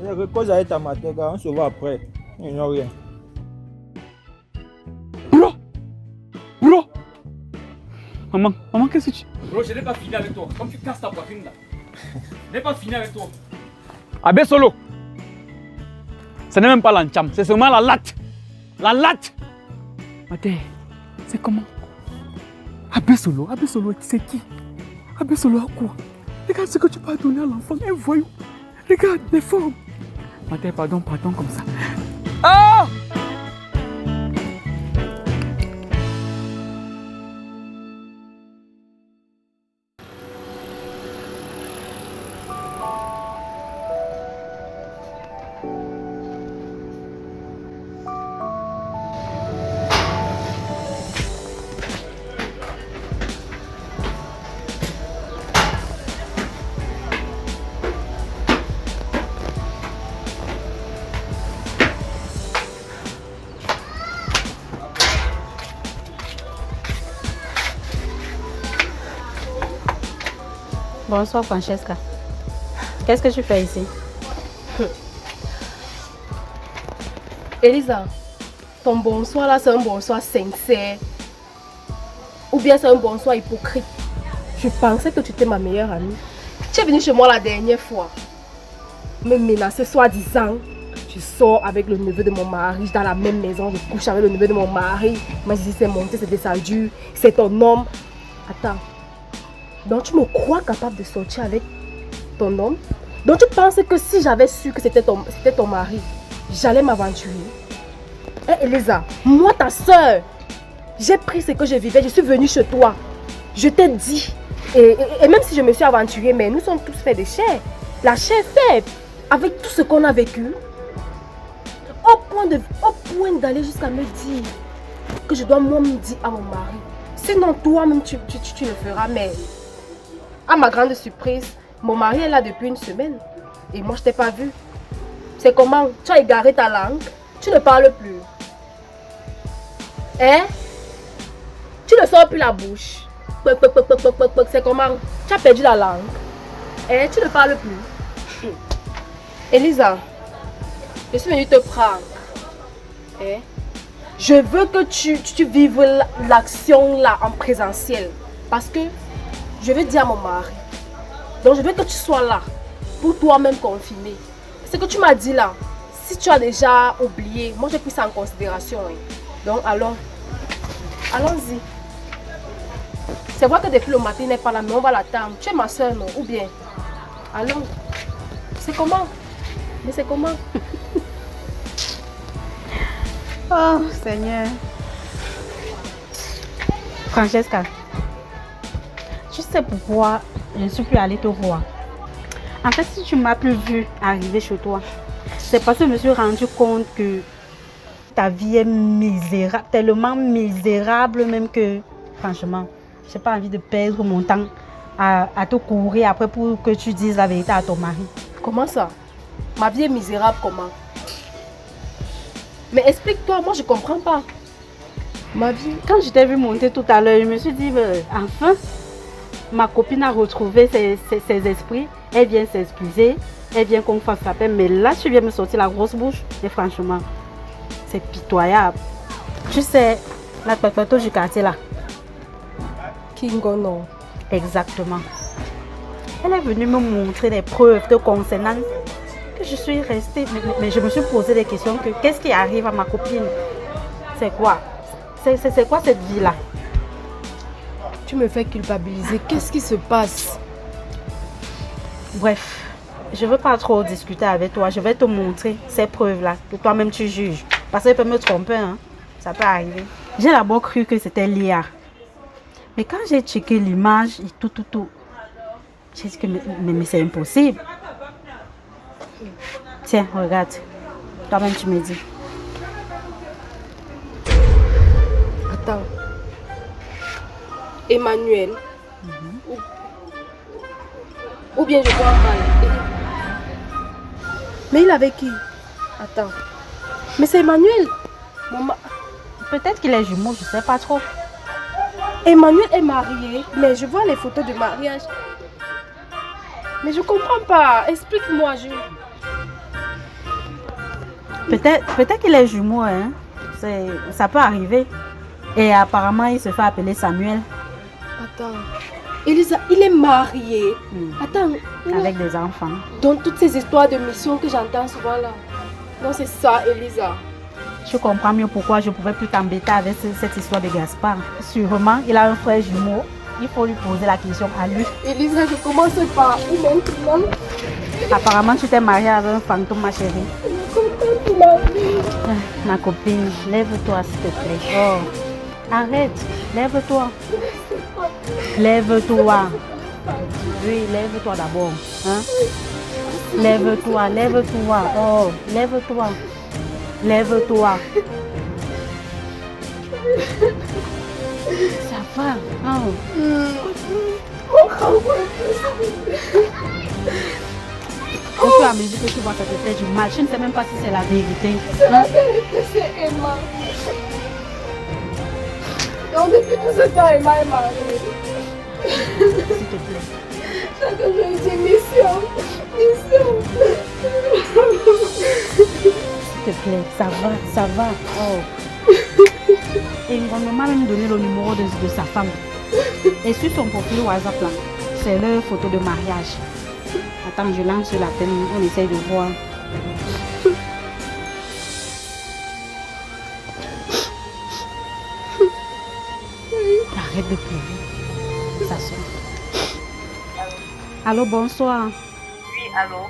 repose avec ta matière, gars. On se voit après. Il n'y a rien. Bro. Maman, qu'est-ce que tu... Bro, je n'ai pas fini avec toi. Comme tu casses ta poitrine là. Je n'ai pas fini avec toi. Abbé Solo. Ce n'est même pas l'ancham, c'est seulement la latte. La latte. Maté, c'est comment? Abbé Solo, c'est qui? Abbé Solo a quoi? Regarde ce que tu peux donner à l'enfant, un voyou. Regarde les formes. Maté, pardon comme ça. Ah! Bonsoir Francesca. Qu'est-ce que tu fais ici? Elisa, ton bonsoir là, c'est un bonsoir sincère. Ou bien c'est un bonsoir hypocrite. Je pensais que tu étais ma meilleure amie. Tu es venue chez moi la dernière fois. Me menacer soi-disant. Je sors avec le neveu de mon mari dans la même maison. Je couche avec le neveu de mon mari. Mais si c'est monté, c'est descendu. C'est ton homme. Attends. Donc tu me crois capable de sortir avec ton homme? Donc tu penses que si j'avais su que c'était ton mari, j'allais m'aventurer? Hé Elisa, moi ta soeur, j'ai pris ce que je vivais, je suis venue chez toi. Je t'ai dit. Et même si je me suis aventurée, mais nous sommes tous faits de chair. La chair faible, avec tout ce qu'on a vécu. Au point d'aller jusqu'à me dire que je dois moi-même dire à mon mari. Sinon toi-même tu le feras, mais à ma grande surprise, mon mari est là depuis une semaine. Et moi je t'ai pas vu. C'est comment? Tu as égaré ta langue. Tu ne parles plus. Hein? Tu ne sors plus la bouche. C'est comment? Tu as perdu la langue. Hein? Tu ne parles plus. Elisa, je suis venue te prendre. Hein? Je veux que tu vives l'action là en présentiel. Parce que je vais dire à mon mari. Donc je veux que tu sois là pour toi-même confirmer. Ce que tu m'as dit là, si tu as déjà oublié, moi j'ai pris ça en considération. Hein. Donc allons-y. C'est vrai que depuis le matin il n'est pas là, mais on va l'attendre. Tu es ma soeur, non? Ou bien? Allons. C'est comment? Mais c'est comment? Oh Seigneur. Francesca, tu sais pourquoi je ne suis plus allée te voir? En fait, si tu ne m'as plus vu arriver chez toi, c'est parce que je me suis rendu compte que ta vie est misérable, tellement misérable même que, franchement, je n'ai pas envie de perdre mon temps à te courir après pour que tu dises la vérité à ton mari. Comment ça? Ma vie est misérable comment? Mais explique-toi, moi je comprends pas. Ma vie, quand je t'ai vu monter tout à l'heure, je me suis dit, enfin, ma copine a retrouvé ses esprits. Elle vient s'excuser, elle vient qu'on fasse rappel, mais là tu viens me sortir la grosse bouche. Et franchement, c'est pitoyable. Tu sais, la patoto du quartier là. Kingono. Exactement. Elle est venue me montrer des preuves te concernant. Que je suis restée, mais je me suis posé des questions que qu'est-ce qui arrive à ma copine? C'est quoi? C'est quoi cette vie là? Tu me fais culpabiliser. Qu'est-ce qui se passe? Bref, je ne veux pas trop discuter avec toi. Je vais te montrer ces preuves-là, que toi-même tu juges. Parce qu'elle peut me tromper, hein. Ça peut arriver. J'ai d'abord cru que c'était Léa. Mais quand j'ai checké l'image et tout, j'ai dit que mais c'est impossible. Tiens, regarde. Toi-même tu me dis. Attends. Emmanuel. Ou bien je vois mal. Mais il est avec qui? Attends. Mais c'est Emmanuel. Peut-être qu'il est jumeau, je ne sais pas trop. Emmanuel est marié, mais je vois les photos de mariage. Mais je comprends pas. Explique-moi, Peut-être qu'il est jumeau, hein. Ça peut arriver. Et apparemment, il se fait appeler Samuel. Attends. Elisa, il est marié. Attends. Avec des enfants. Donc toutes ces histoires de mission que j'entends souvent là. Non, c'est ça, Elisa. Je comprends mieux pourquoi je ne pouvais plus t'embêter avec cette histoire de Gaspard. Sûrement, il a un frère jumeau. Il faut lui poser la question à lui. Elisa, je commence par où maintenant? Apparemment, tu t'es mariée avec un fantôme, ma chérie. Ma copine, lève-toi s'il te plaît. Oh. Arrête, lève-toi. Lève-toi. Oui, lève-toi d'abord. Hein? Lève-toi, lève-toi. Oh, lève-toi. Lève-toi. Ça va. Oh. Au fur et à mesure que tu vois, ça te fait du mal. Je ne sais même pas si c'est la vérité. C'est la vérité, c'est Emma. Donc depuis tout ce temps, Emma est mariée. S'il te plaît. Chaque jour, je dis mission. S'il te plaît, ça va, ça va. Oh. Et il va même donner le numéro de sa femme. Et sur son profil WhatsApp là, c'est leur photo de mariage. Attends, je lance l'appel, on essaye de voir. Arrête de pleurer. Ça sonne. Allô, bonsoir. Oui, allô.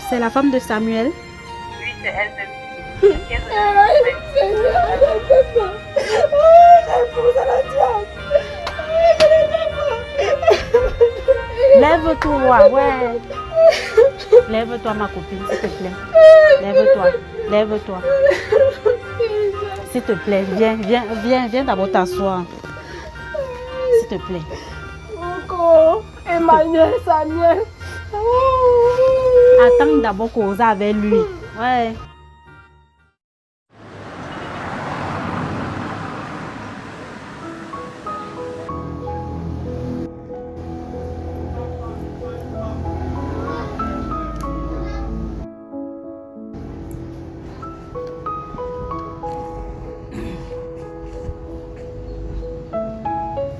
C'est la femme de Samuel. Oui, c'est elle-même. Lève-toi, ouais. Lève-toi, ma copine, s'il te plaît. Lève-toi, lève-toi. S'il te plaît, viens d'abord t'asseoir. S'il te plaît. Encore Emmanuel, Samuel. Attends d'abord causer avec lui. Ouais.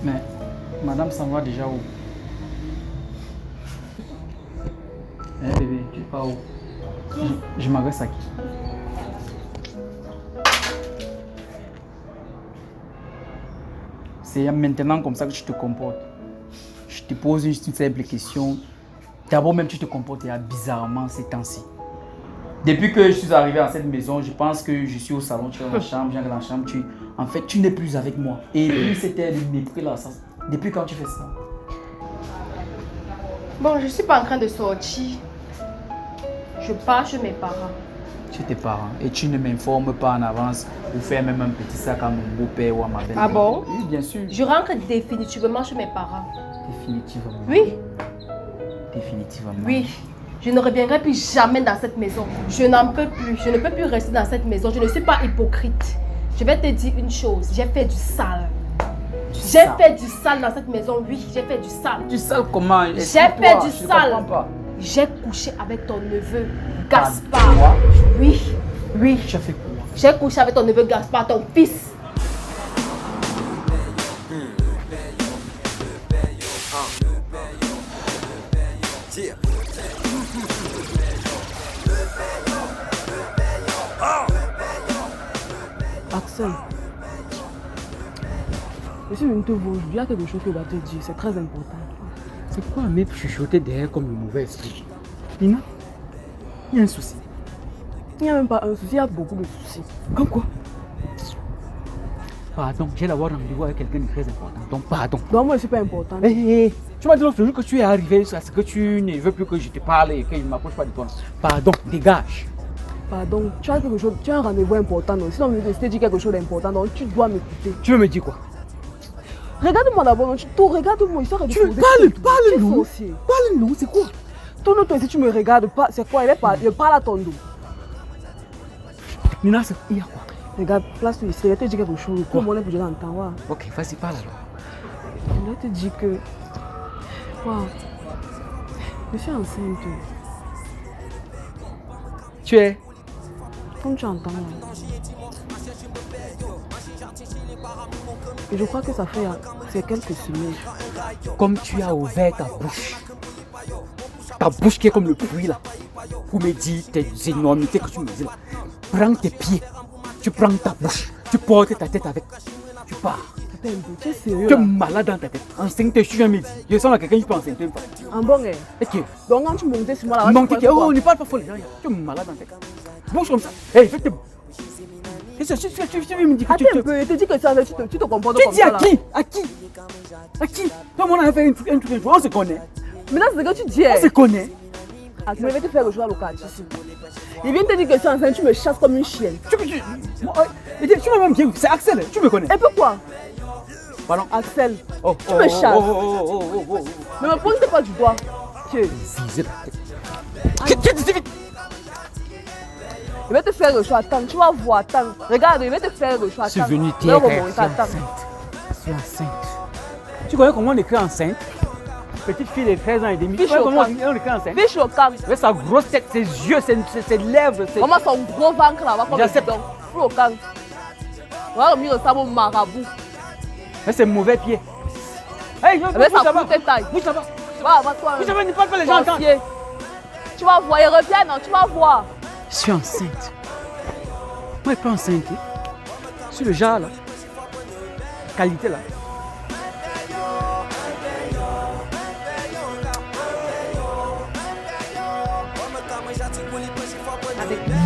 Mais madame s'en va déjà où? Eh bébé, tu pars où? Je m'adresse à qui? C'est maintenant comme ça que tu te comportes. Je te pose une simple question. D'abord même tu te comportes bizarrement ces temps-ci. Depuis que je suis arrivé à cette maison, je pense que je suis au salon, tu es dans la chambre, j'ai dans la chambre, en fait tu n'es plus avec moi. Et puis c'était le mépris là, ça. Depuis quand tu fais ça? Bon, je suis pas en train de sortir. Je pars chez mes parents. Chez tes parents. Et tu ne m'informes pas en avance pour faire même un petit sac à mon beau-père ou à ma belle-mère. Ah bon? Oui, bien sûr. Je rentre définitivement chez mes parents. Définitivement. Oui. Définitivement. Oui. Je ne reviendrai plus jamais dans cette maison. Je n'en peux plus. Je ne peux plus rester dans cette maison. Je ne suis pas hypocrite. Je vais te dire une chose. J'ai fait du sale. J'ai fait du sale dans cette maison. Oui, j'ai fait du sale. Du sale comment? J'ai fait du sale. J'ai couché avec ton neveu Gaspard. Oui, oui. Tu as fait quoi? J'ai couché avec ton neveu Gaspard, ton fils. Axel, je suis venu te voir aujourd'hui, il y a quelque chose que je dois te dire, c'est très important. C'est quoi me chuchoter derrière comme un mauvais esprit? Nina, il y a un souci. Il n'y a même pas un souci, il y a beaucoup de soucis. Comme quoi? Pardon, j'ai d'avoir rendez-vous avec quelqu'un de très important, donc pardon. Donc moi je ne suis pas important. Hé, tu m'as dit l'autre jour que tu es arrivé, c'est que tu ne veux plus que je te parle et que je ne m'approche pas de toi. Pardon, dégage. Pardon, tu as quelque chose, tu as un rendez-vous important, donc sinon je te dis quelque chose d'important, donc tu dois m'écouter. Tu veux me dire quoi? Regarde-moi d'abord, regarde-moi, je tu parles-nous, c'est quoi? Tourne-toi, si tu me regardes pas, c'est quoi? Je parle à ton dos. Nina, il y a quoi? Regarde, place-toi ici, je vais te dire quelque chose. Comment on est pour dire l'entendre? Ok, vas-y, parle alors. Je vais te dire que... Wow. Je suis enceinte. Tu es? Comme tu entends là. Et je crois que ça fait c'est quelques semaines. Comme tu as ouvert ta bouche qui est comme le puits là, pour me dire tes énormités que tu me dis là. Prends tes pieds, tu prends ta bouche, tu portes ta tête avec, tu pars. Attends, tu es sérieux? Tu es malade dans ta tête. Enceinte, je suis un midi. Je sens là quelqu'un qui peut enceinte une femme. En bon, eh? Ok. Donc quand tu montais sur moi là, oh, ne parle pas fort les gens. Tu es malade dans ta tête. Bouge comme ça. Hé, fais tes... Tu me dis que attends un peu, je te dis que ça, tu te comportes comme ça. Tu dis à qui? À qui? Toi, on a fait un truc, on se connaît. Maintenant, c'est ce que tu dis. On se connaît. Je vais te faire le choix local ici. Il vient te dire que tu es enceinte, tu me chasses comme une chienne. Tu m'as même bien, c'est Axel, tu me connais. Et pourquoi? Pardon? Axel, tu me chasses. Ne me pointe pas du doigt. Je vais te faire le choix, attends, tu vas voir, attends. Regarde, je vais te faire le choix, attends. Je suis venu dire que je suis enceinte. Tu connais comment on écrit enceinte? petite fille de 13 ans et demi. Fiche Ouais, au comment camp. on le fait enceinte? Fiche au camp. Avec sa grosse tête, ses yeux, ses lèvres. Comment son gros ventre là-bas comme J'accepte. donc. Fiche au camp. Voilà, il ressemble au marabout. Mais c'est mauvais pied. Hey, Mais ça fout tes tailles. Bouge là-bas. Va, toi. Bouge là-bas, ne parle pas les gens entendent. Tu vas voir, il revient, non, tu vas voir. Je suis enceinte. Moi, je suis pas enceinte. Sur le genre là. Qualité là.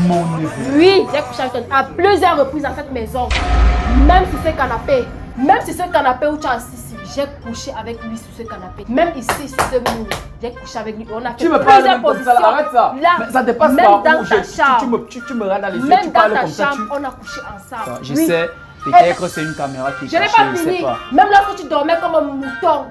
Mon neveu. Oui, j'ai couché avec toi à plusieurs reprises dans cette maison. Même sur ce canapé. Même sur ce canapé où tu es assis ici. J'ai couché avec lui sur ce canapé. Même ici, sur ce mur. J'ai couché avec lui. On a fait Tu me parles plusieurs même comme positions. ça, arrête ça. Là, Mais ça dépasse même pas dans où ta chambre. tu me regardes dans les yeux, Même tu dans parles ta comme ça. chambre, on a couché ensemble. Je Oui. sais, peut-être que c'est une caméra qui est Je n'ai cachée, pas je sais fini. pas. Même lorsque tu dormais comme un mouton,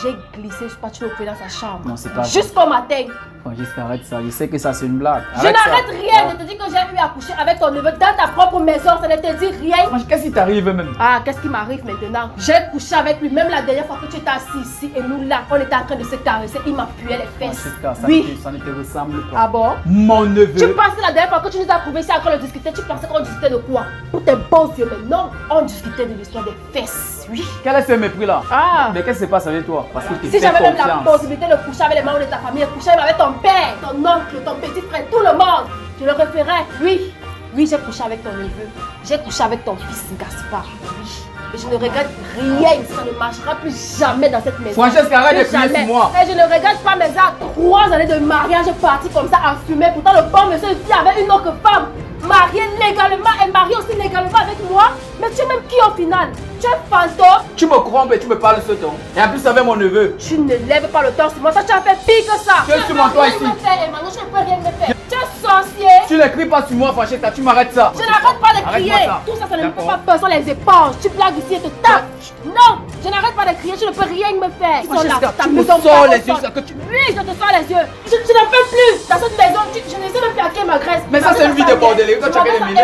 j'ai glissé sur patio dans sa chambre. Non, c'est pas vrai. Jusqu'au matin. Oh, juste arrête ça, je sais que ça c'est une blague. Je Arrête ça. n'arrête rien. Je te dis que j'ai eu à coucher avec ton neveu dans ta propre maison. Ça ne te dit rien. Qu'est-ce qui t'arrive même? Ah, qu'est-ce qui m'arrive maintenant? J'ai couché avec lui. Même la dernière fois que tu étais assis ici et nous là, on était en train de se caresser. Il m'appuyait les fesses. Oui. Ça ne te ressemble pas. Ah bon? Mon neveu. Tu pensais la dernière fois que tu nous as prouvé ici encore le discuter, tu pensais qu'on discutait de quoi? Pour tes beaux yeux, mais non, on discutait de l'histoire des fesses. Oui. Quel est ce mépris là? Ah. Mais qu'est-ce qui se passe avec toi? Parce que tu Si fais j'avais même la confiance. possibilité de coucher avec les membres de ta famille, coucher avec ton père, ton oncle, ton petit frère, tout le monde, je le referais. Oui, oui, j'ai couché avec ton neveu. J'ai couché avec ton fils Gaspard. Oui. Et je ne regrette rien. Ça ne marchera plus jamais dans cette maison. Francesca, arrête de Plus crier sur jamais. moi. Et je ne regrette pas mes actes. 3 années de mariage parti comme ça à fumer. Pourtant, le bon monsieur vit avec une autre femme. Marié légalement et marié aussi légalement avec moi. Mais tu es même qui au final? Tu es fantôme. Tu me crompes et tu me parles ce ton. Et en plus avec mon neveu. Tu ne lèves pas le torse sur moi. Ça, tu as fait pire que ça. Tu es sur mon toit ici. Tu ne peux rien me faire. Tu es sorcier. Tu ne cries pas sur moi, Francesca, tu m'arrêtes ça. Je n'arrête pas de crier. Arrête-moi ça. Tout ça, ça ne me fait pas peur. Sans les éponges. Tu blagues ici et te tapes. Non, je n'arrête pas de crier. Tu ne peux rien me faire. Francesca, tu me sors les yeux. Que tu... Oui, je te sors les yeux. Je n'en peux plus. Dans cette maison, je ne sais même plus à qui ma graisse. Mais ça, c'est une vie de bordel. Quand tu as éliminé,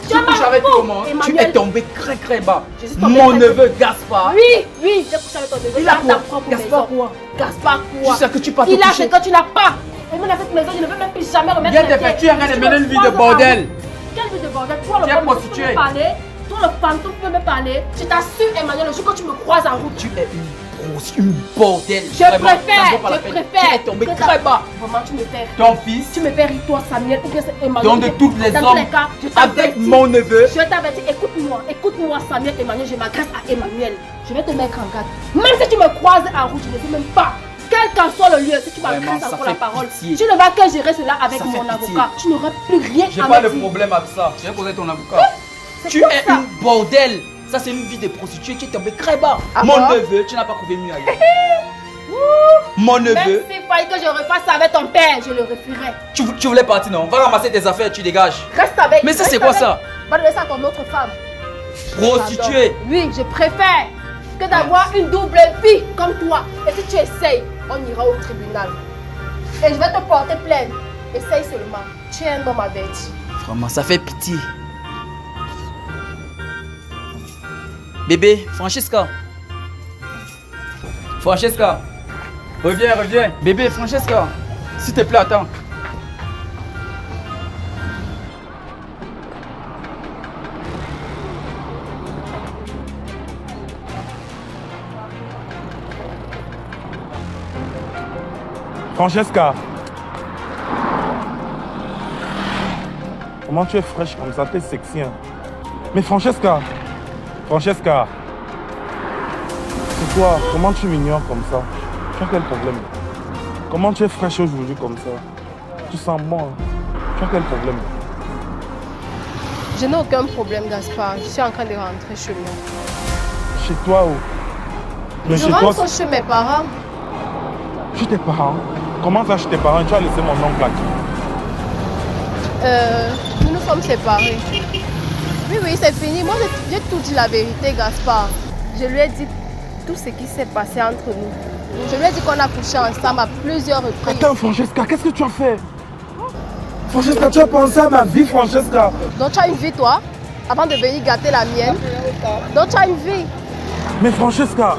tu couches avec tout le monde. Tu es tombé très bas. Mon neveu Gaspard. Oui, oui, j'ai couché avec ton neveu. Il a dans quoi? ta propre Gaspard maison. quoi? Gaspard quoi? Tu sais que tu pars te Il a coucher. ce que tu n'as pas. Et moi, dans cette maison, je ne veux même plus jamais remettre Viens les te pieds. faire, tu es en train de Tu mener me une vie de croises bordel. en- Quelle vie de bordel? Toi, le Tu es bon, tu peux prostituée. me parler. Toi, le fantôme, tu peux me parler. Je t'assure, Emmanuel, le jour que tu me croises en route. Tu es une bordel. Je Vraiment, ça préfère, ne vaut pas la je peine. préfère. Tu es tombé que très bas. Vraiment, tu me fais. Ton fils, Tu me fais rire, toi, Samuel, ou bien c'est Emmanuel. donc de tous les Dans hommes, tous les cas, je avec t'avertis. mon neveu. Je t'avertis, écoute-moi, Samuel, Emmanuel, je m'adresse à Emmanuel. Je vais te mettre en garde. Même si tu me croises en route, je ne sais même pas. Quel qu'en soit le lieu, si tu Vraiment, m'adresses ça encore la fait parole, pitié. tu ne vas que gérer cela avec Ça mon fait pitié. avocat. Tu n'auras plus rien J'ai à pas me de dire. problème avec ça. Je vais poser ton avocat. C'est Tu quoi es ça? une bordel. Ça, c'est une vie de prostituée. Tu es tombé très bas. Ah Mon bon? neveu, tu n'as pas trouvé mieux ailleurs. Mon neveu, Même s'il fallait que je refasse ça avec ton père, je le referai. tu voulais partir, non? Va ramasser tes affaires, tu dégages. Reste avec. Mais ça, reste c'est quoi avec. ça? Va donner ça à ton autre femme. Prostituée. Oui, je préfère que d'avoir une double vie comme toi. Et si tu essayes, on ira au tribunal. Et je vais te porter plainte. Essaye seulement. Tu es un homme averti. Vraiment, ça fait pitié. Bébé, Francesca. Francesca. Reviens. Bébé, Francesca. S'il te plaît, attends. Francesca. Comment tu es fraîche comme ça, t'es sexy. Hein? Mais Francesca. Francesca. C'est quoi? Comment tu m'ignores comme ça? Tu as quel problème? Comment tu es fraîche aujourd'hui comme ça? Tu sens bon. Hein? Tu as quel problème? Je n'ai aucun problème, Gaspard. Je suis en train de rentrer chez moi. Chez toi où? Mais Je chez toi, rentre chez mes parents. chez tes parents? Comment ça chez tes parents? Tu as laissé mon oncle là. Nous nous sommes séparés. Oui, c'est fini. Moi, j'ai tout dit la vérité, Gaspard. Je lui ai dit tout ce qui s'est passé entre nous. Je lui ai dit qu'on a couché ensemble à plusieurs reprises. Attends, Francesca, qu'est-ce que tu as fait? Francesca, tu as pensé à ma vie, Francesca. Donc tu as une vie, toi, avant de venir gâter la mienne. Donc tu as une vie. Mais Francesca,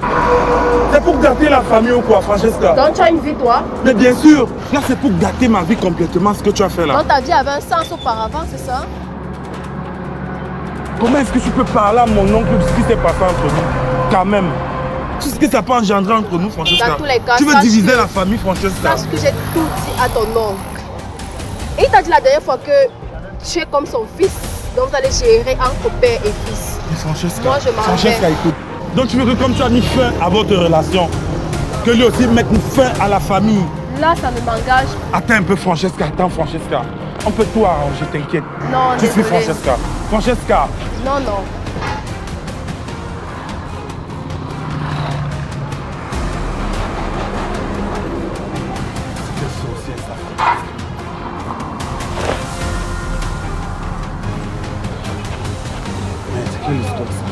c'est pour gâter la famille ou quoi, Francesca? Donc tu as une vie, toi? Mais bien sûr, là c'est pour gâter ma vie complètement, ce que tu as fait là. Donc ta vie avait un sens auparavant, c'est ça? Comment est-ce que tu peux parler à mon oncle de ce qui s'est passé entre nous? Quand même. Tu sais ce que ça peut engendrer entre nous, Francesca? Dans tous les cas, tu veux diviser la famille, Francesca? Sache que j'ai tout dit à ton oncle. Et il t'a dit la dernière fois que tu es comme son fils. Donc vous allez gérer entre père et fils. Mais Francesca, moi je m'en Francesca, vais. écoute. Donc tu veux que comme tu as mis fin à votre relation, que lui aussi mette fin à la famille? Là, ça ne m'engage. Attends un peu, Francesca, attends, Francesca. On peut tout arranger, t'inquiète. Non, Je suis désolé. Francesca. Francesca. Non, non. C'est quelle histoire ça?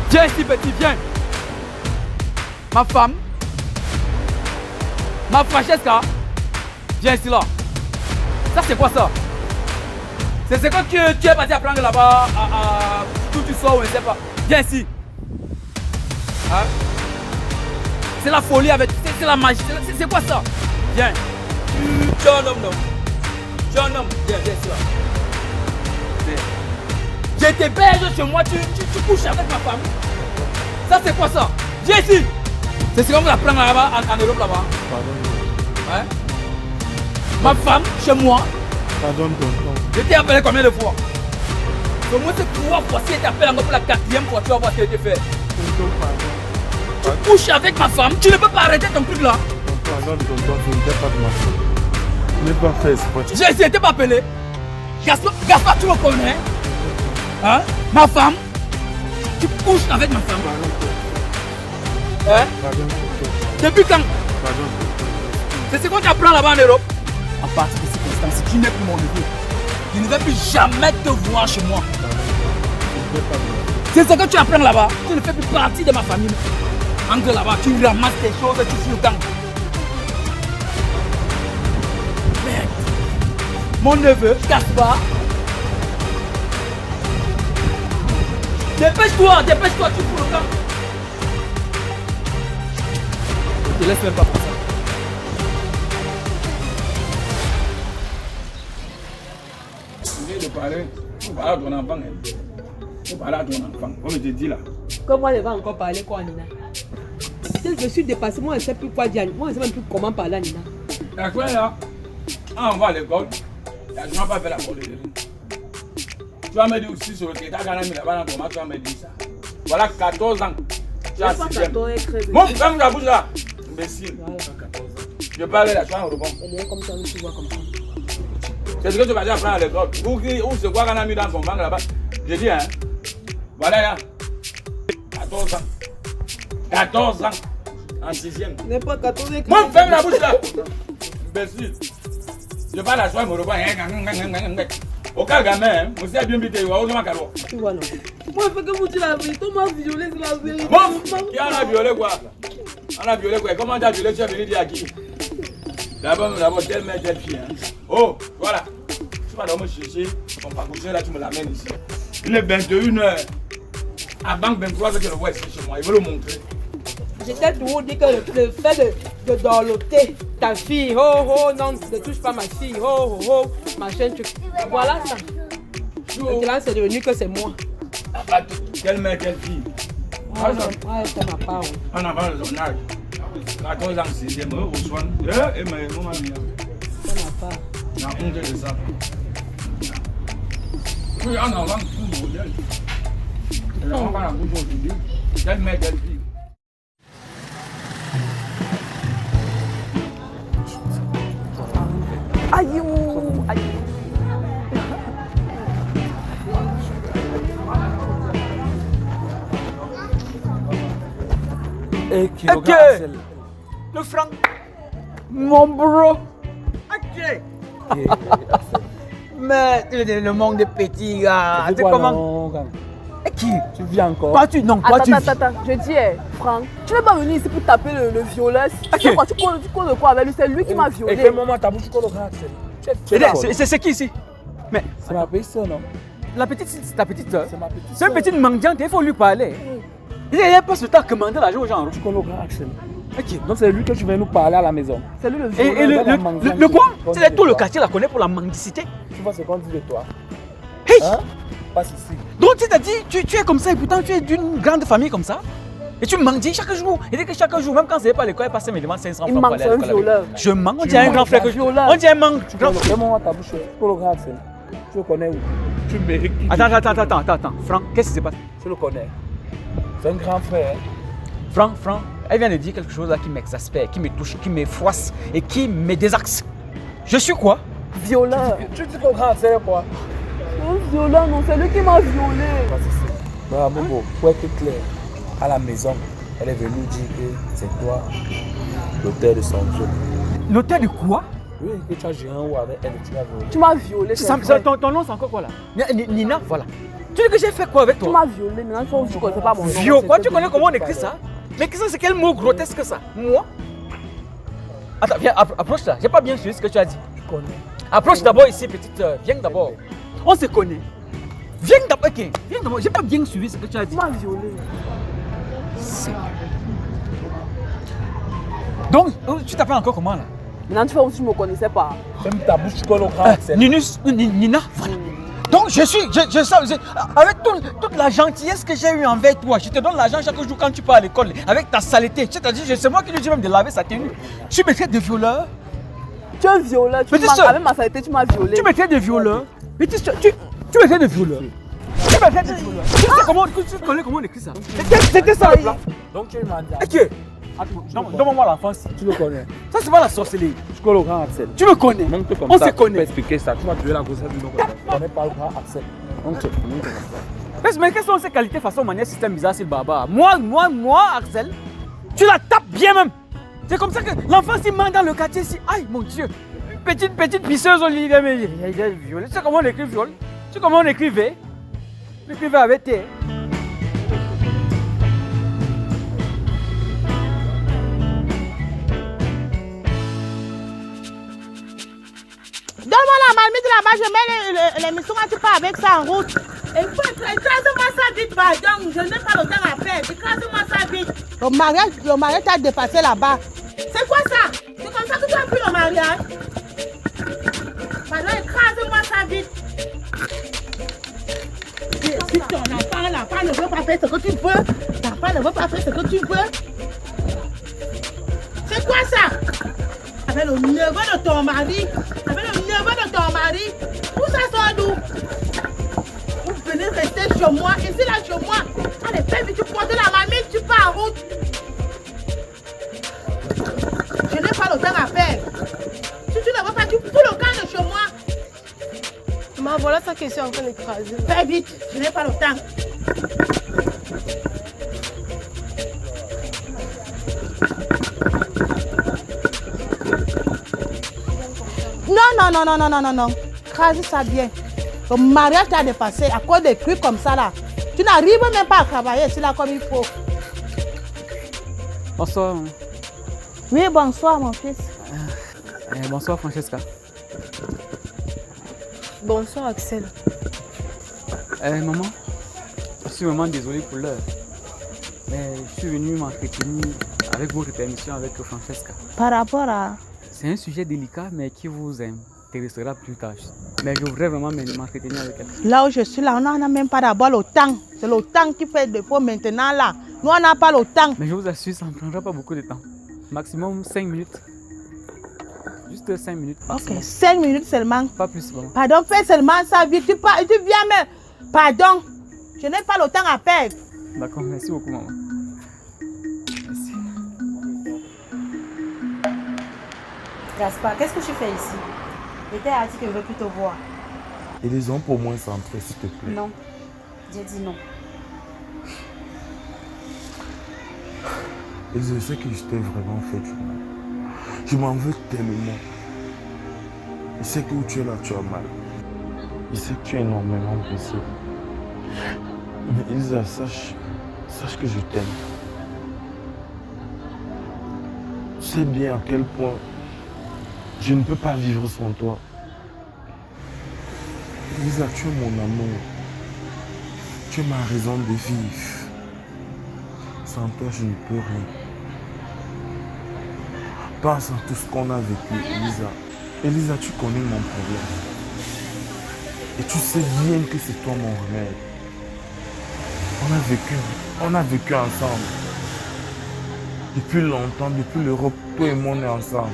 Viens ici, petit, viens. Ma femme, ma Francesca, viens ici là. Ça c'est quoi ça? C'est quoi que tu es parti apprendre là-bas, d'où tu sors ou je ne sais pas. Viens ici. Hein? C'est la folie avec, c'est la magie, c'est quoi ça? Viens. Tu es un homme, non? Tu es un homme, viens ici là. Viens. Je t'héberge chez moi, tu couches avec ma femme. Ça c'est quoi ça? Viens ici. C'est comme la prendre là-bas, en Europe là-bas. Pardon. Ouais. Ma femme, chez moi. Pardon, tonton. Je t'ai appelé combien de fois? Au moins c'est 3 fois. Si je t'appelle encore pour la 4e fois, tu vas voir ce que je t'ai fait. Tonton, pardon. Tu couches avec ma femme, tu ne peux pas arrêter ton truc là. Pardon, tonton, ce n'était pas de ma faute. Je n'ai pas fait exprès. J'ai essayé de m'appeler. Gaspard, tu me connais? Hein? Ma femme, tu couches avec ma femme. Hein? Depuis quand? C'est ce qu'on t'apprend là-bas en Europe. À partir de cette instance, tu n'es plus mon neveu. Je ne vais plus jamais te voir chez moi. C'est ce que tu apprends là-bas. Tu ne fais plus partie de ma famille. Entre là-bas, tu ramasses tes choses et tu fous le camp. Merde. Mon neveu, Gaspard. Dépêche-toi, tu fous le camp. Je te laisse même pas pour ça. De parler, faut parler à ton enfant. Faut parler à ton enfant. Comme je te dis là. Comment elle va encore parler quoi, Nina? Si je suis dépassée, moi je ne sais plus quoi dire. Moi je ne sais même plus comment parler à Nina. La quoi là? Ah, on va à l'école. Tu n'as pas fait la bonne. Tu vas me dire aussi sur le tétat quand on là-bas dans ton mat, tu vas me dire ça. Voilà 14 ans. Tu as 6e. Mon ferme la bouche là. Imbécile. Je parle là, tu vas me répondre. Comme ça, tu vois comme ça. C'est ce que tu vas dire apprendre à l'école. Ou c'est quoi qu'on a mis dans son banc là-bas? J'ai dit, hein. Voilà là. 14 ans. 14 ans. En 6e. N'est pas 14 ans. Mon ferme la bouche là. Imbécile. Je parle à toi, je me reprends. Aucun gamin, hein. Vous savez bien vite, tu vois, tu vois, non. Moi, il faut que vous dites la vérité. On m'a violé, c'est la vérité. Qui en a violé quoi? On a violé quoi? Comment tu as violé? Tu as venu dire à qui? D'abord, telle mère, telle fille. Hein. Oh, voilà. Tu vas donc me chercher. On va coucher là, tu me l'amènes ici. Il est 21h. À banque 23, je le vois ici chez moi. Il veut le montrer. J'étais toujours dit que le fait de dorloter ta fille, oh, non, ne touche pas ma fille, oh, machin, tu... Voilà ça. Maintenant, c'est devenu que c'est moi. Quelle mère, quelle fille? Ouais, c'est ma part. En avant de son âge. 14 ans, 6e, reçoit. Eh, mais maman mia. C'est ma part. La honte de ça. Oui, en avant, tout le modèle. Et là, on va la bouche aujourd'hui. Quelle mère, quelle fille? Aïe, aïe. Et qui le Ok. grand Axel. Le franc. Mon bro. Ok. Mais le manque de petits gars. C'est Tu sais quoi, comment. non, quand- Et qui? Tu viens encore? Toi, tu. Non, toi, tu. Attends, je dis, Franck, tu n'es pas venu ici pour taper le violeur. Ok. Quoi, tu causes de quoi avec lui? C'est lui qui m'a violé. Et fais-moi ta bouche, tu connais le grand Axel. C'est qui ici? Mais C'est ma petite soeur, non? la petite, c'est ta petite soeur. C'est ma petite C'est une soeur. petite mendiante, il faut lui parler. Il n'y a pas ce temps de commander l'argent aux gens. Tu connais le grand Axel. Ok. Donc c'est lui que tu viens nous parler à la maison. C'est lui le Et violeur. le quoi? C'est tout le quartier la connaît pour la mendicité. Tu vois ce qu'on dit de toi? Hey! Hein? Passe ici. Donc tu t'as dit, tu es comme ça et pourtant tu es d'une grande famille comme ça. Et tu mendies chaque jour. Il dit que chaque jour, même quand c'est pas à l'école, il passe mes demandes 500 francs pour aller à l'école. violeur. Je mens, on dirait un grand frère que je. On dirait un manque. Fais-moi ta bouche. Tu connais le grand Axel. Tu le connais où? Tu mérites. Attends. Franck, qu'est-ce qui se passe? Tu le connais. C'est un grand frère. Franck, elle vient de dire quelque chose là qui m'exaspère, qui me touche, qui me froisse et qui me désaxe. Je suis quoi? Violeur. Tu dis que le grand Axel est quoi? Un violeur, non, c'est lui qui m'a violé. Passe ici. Voilà, Bobo, pour être clair, à la maison, elle est venue dire que c'est toi l'auteur de son viol. L'auteur de quoi? Oui, que tu as géré un ou avec elle, tu l'as violé. Tu m'as violé. Ton nom c'est encore quoi là? Nina, voilà. Tu dis que j'ai fait quoi avec toi? Tu m'as violé, maintenant tu ne connais pas mon nom. Viol, quoi? Tu connais comment on écrit ça? Mais qu'est-ce que c'est quel mot grotesque ça? Moi? Attends, viens, approche là. J'ai pas bien suivi ce que tu as dit. Je connais. Approche d'abord ici, petite soeur. Viens d'abord. On se connaît. Viens d'abord, ok. Viens d'abord. J'ai pas bien suivi ce que tu as dit. Tu m'as violé. Donc, tu t'appelles encore comment là? Maintenant tu fais comme si tu ne me connaissais pas. Ferme ta bouche, tu connais le grand Axel. Nina, voilà. Donc je avec toute la gentillesse que j'ai eue envers toi, je te donne l'argent chaque jour quand tu pars à l'école, avec ta saleté. C'est-à-dire, c'est moi qui lui dis même de laver sa tenue. Tu me traites de violeur. Tu es un violeur, tu m'as avec ma saleté, tu m'as violé. Tu me traites de violeur. Mais tu me traites de violeur. Tu me traites de violeur. Tu connais comment on écrit ça? C'était ça le plan. Donc tu es mandat. Ok. Donne-moi l'enfance. Tu le connais. Ça c'est pas la sorcellerie. Tu connais le grand Axel. Tu me connais. Donc comme On ça, se connaît. Tu peux expliquer ça. Tu vas tuer la grossesse du nom. Tu connais pas le grand Axel. Donc tu connais ça. Mais quelles sont ces qualités, façon, manière, système bizarre, c'est le barbare? Moi, Axel, tu la tapes bien même. C'est comme ça que l'enfant s'il ment dans le quartier ici. Aïe, mon Dieu. Une petite pisseuse, on lui dit, mais il est violé. Tu sais comment on écrit viol? Tu sais comment on écrit V? On écrit V avec T. Donne-moi la marmite là-bas, je mets les missions, tu pars avec ça en route. Écrase-moi ça vite, pardon, je n'ai pas le temps à faire. Écrase-moi ça vite. Le mariage t'a dépassé là-bas. C'est quoi ça? C'est comme ça que tu as pris le mariage? Pardon, écrase-moi ça vite. Si ton enfant ne veut pas faire ce que tu veux, ton enfant ne veut pas faire ce que tu veux. C'est quoi ça? Avec le neveu de ton mari, où ça sort d'où? Vous venez rester chez moi, ici là chez moi. Allez, fais vite, tu portes la mamie, tu pars en route. Je n'ai pas le temps à faire. Si tu ne veux pas, tu fous le camp de chez moi. Maman, voilà sa question en train d'écraser. Fais vite, je n'ai pas le temps. Non. Crase ça bien. Le mariage t'a dépassé à cause des trucs comme ça là. Tu n'arrives même pas à travailler ici là comme il faut. Bonsoir. Oui, bonsoir mon fils. Bonsoir Francesca. Bonsoir Axel. Maman, je suis vraiment désolé pour l'heure. Mais je suis venu m'entretenir avec votre permission avec Francesca. Par rapport à... C'est un sujet délicat mais qui vous intéressera plus tard. Mais je voudrais vraiment m'entretenir avec elle. Là où je suis là, on n'a même pas d'abord le temps. C'est le temps qui fait défaut maintenant là. Nous on n'a pas le temps. Mais je vous assure, ça ne prendra pas beaucoup de temps. Maximum 5 minutes. Juste 5 minutes. Maximum. Ok, 5 minutes seulement. Pas plus, maman. Pardon, fais seulement ça vite. Tu viens même. Pardon, je n'ai pas le temps à perdre. D'accord, merci beaucoup maman. Merci. Gaspard, qu'est-ce que tu fais ici? L'été a dit que je ne veux plus te voir. Et les hommes pour moins centrés, s'il te plaît. Non, j'ai dit non. Et je sais que je t'ai vraiment fait du mal. Je m'en veux tellement. Je sais que où tu es là, tu as mal. Je sais que tu es énormément blessé. Mais Elisa, sache que je t'aime. Tu sais bien à quel point je ne peux pas vivre sans toi. Elisa, tu es mon amour. Tu es ma raison de vivre. Sans toi, je ne peux rien. Pense à tout ce qu'on a vécu, Elisa. Elisa, tu connais mon problème. Et tu sais bien que c'est toi mon remède. On a vécu ensemble. Depuis longtemps, depuis l'Europe, toi et moi on est ensemble.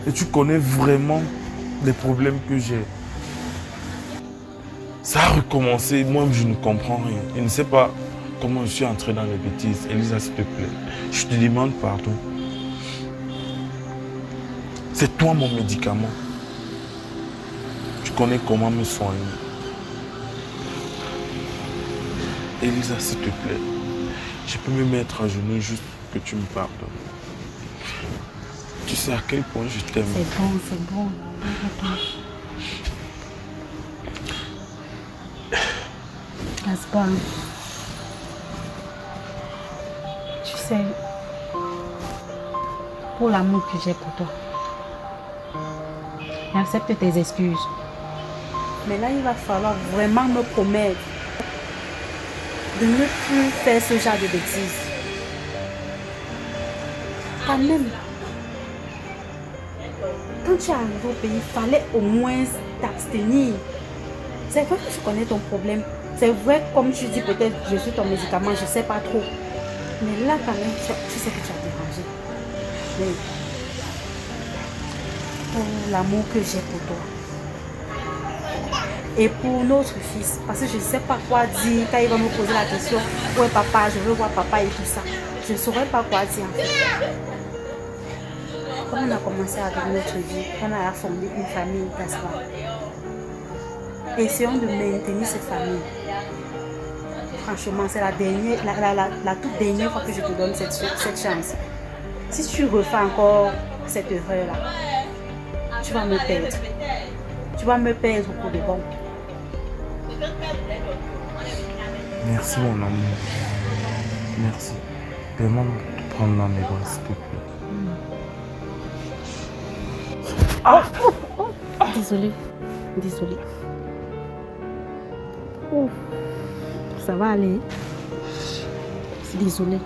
Et tu connais vraiment les problèmes que j'ai. Ça a recommencé, moi je ne comprends rien. Je ne sais pas comment je suis entré dans les bêtises. Elisa, s'il te plaît, je te demande pardon. C'est toi mon médicament. Tu connais comment me soigner. Elisa, s'il te plaît, je peux me mettre à genoux juste que tu me pardonnes. Tu sais à quel point je t'aime. C'est bon. Gaspard, tu sais, pour l'amour que j'ai pour toi, j'accepte tes excuses. Mais là, il va falloir vraiment me promettre de ne plus faire ce genre de bêtises. Quand même, quand tu es arrivé au pays, il fallait au moins t'abstenir. C'est vrai que je connais ton problème. C'est vrai, comme tu dis, peut-être je suis ton médicament, je ne sais pas trop. Mais là, quand même, tu sais que tu as dérangé. Mais pour l'amour que j'ai pour toi, et pour notre fils, parce que je ne sais pas quoi dire quand il va me poser la question, où est papa, je veux voir papa et tout ça. Je ne saurais pas quoi dire en fait. Comme on a commencé avec notre vie, on a fondé une famille, Gaspard. Essayons de maintenir cette famille. Franchement, c'est la toute dernière fois que je te donne cette chance. Si tu refais encore cette erreur-là, tu vas me perdre. Tu vas me perdre pour de bon. Merci mon amour. Merci. Vraiment te prendre dans mes bras, s'il te plaît. Ah! Désolée. Oh, ça va aller. Désolée.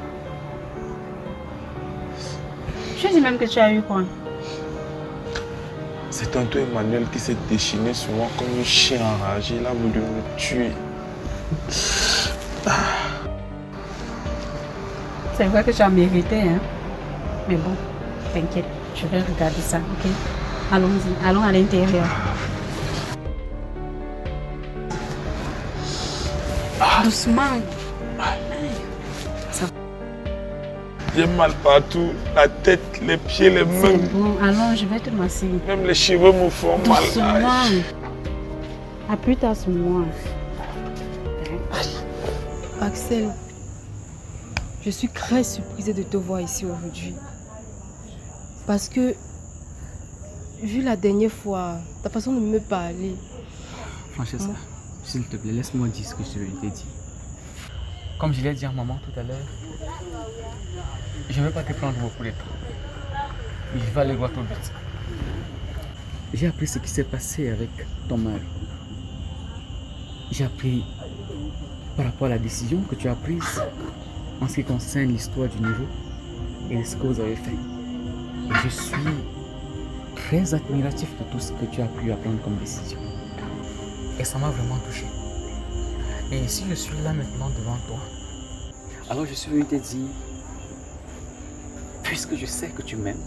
Je dis même que tu as eu quoi? C'est tantôt Emmanuel qui s'est déchaîné sur moi comme un chien enragé. Il a voulu me tuer. C'est vrai que tu as mérité, hein? Mais bon, t'inquiète, je vais regarder ça, ok? Allons-y, allons à l'intérieur. Doucement. J'ai mal partout, la tête, les pieds, les mains. C'est bon, allons, je vais te masser. Même les cheveux me font mal. Doucement. Appuie-toi sur moi. Axel, je suis très surprise de te voir ici aujourd'hui. Parce que, vu la dernière fois, ta façon de me parler... Francesca, s'il te plaît, laisse-moi dire ce que je t'ai dit. Comme je l'ai dit à maman tout à l'heure, je ne vais pas te prendre beaucoup de temps. Je vais aller droit au but. J'ai appris ce qui s'est passé avec ton mari. J'ai appris par rapport à la décision que tu as prise en ce qui concerne l'histoire du niveau et de ce que vous avez fait. Et je suis très admiratif de tout ce que tu as pu apprendre comme décision. Et ça m'a vraiment touché. Et si je suis là maintenant devant toi, alors je suis venu te dire, puisque je sais que tu m'aimes,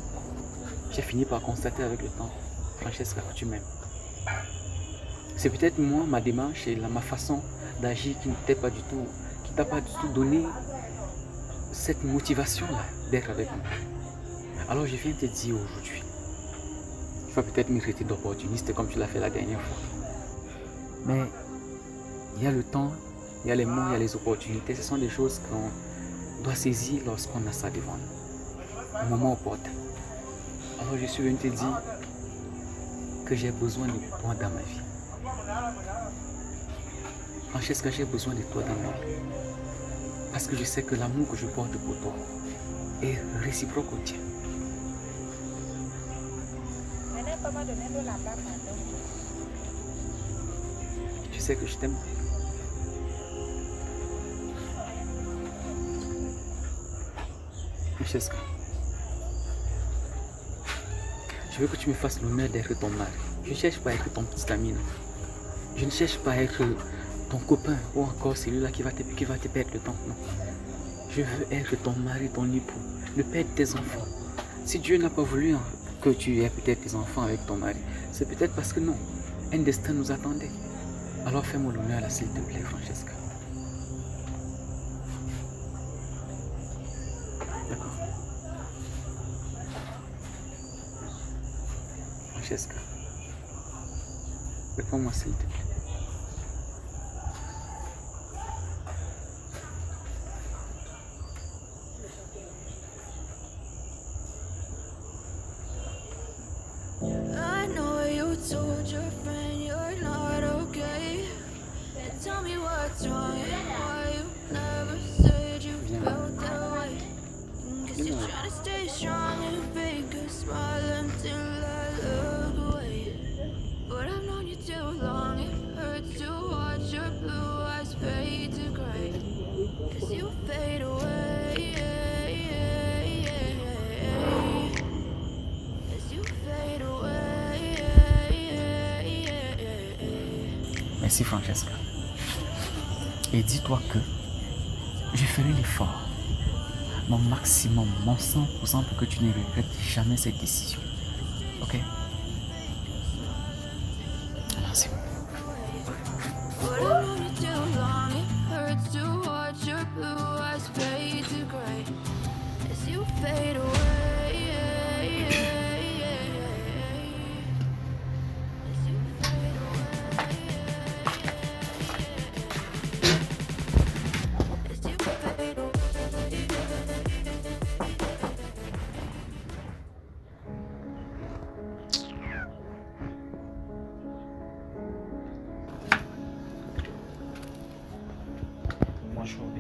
j'ai fini par constater avec le temps, Francesca, que tu m'aimes. C'est peut-être moi, ma démarche et ma façon d'agir qui ne t'a pas du tout donné cette motivation-là d'être avec moi. Alors je viens te dire aujourd'hui, tu vas peut-être me traiter d'opportuniste comme tu l'as fait la dernière fois. Mais il y a le temps, il y a les mots, il y a les opportunités. Ce sont des choses doit saisir lorsqu'on a ça devant nous, au moment opportun. Alors je suis venu te dire que j'ai besoin de toi dans ma vie. Francesca, j'ai besoin de toi dans ma vie. Parce que je sais que l'amour que je porte pour toi est réciproque au tien. Tu sais que je t'aime. Francesca, je veux que tu me fasses l'honneur d'être ton mari. Je ne cherche pas à être ton petit ami, non. Je ne cherche pas à être ton copain ou encore celui-là qui va te perdre le temps, non. Je veux être ton mari, ton époux, le père de tes enfants. Si Dieu n'a pas voulu que tu aies peut-être tes enfants avec ton mari, c'est peut-être parce que non, un destin nous attendait. Alors fais-moi l'honneur là, s'il te plaît, Francesca. D'accord. Francesca, réponds-moi s'il te plaît. I know you told your friend you're not okay. Tell me what's wrong and why you never said you felt that way. Guess you're trying to stay strong and fake a smile until I look away. But I've known you too long, it hurts to watch your blue eyes fade to gray. As you fade away. Merci Francesca. Et dis-toi que je ferai l'effort, mon maximum, mon 100% pour que tu ne regrettes jamais cette décision. Ok? Merci. Bonjour, B.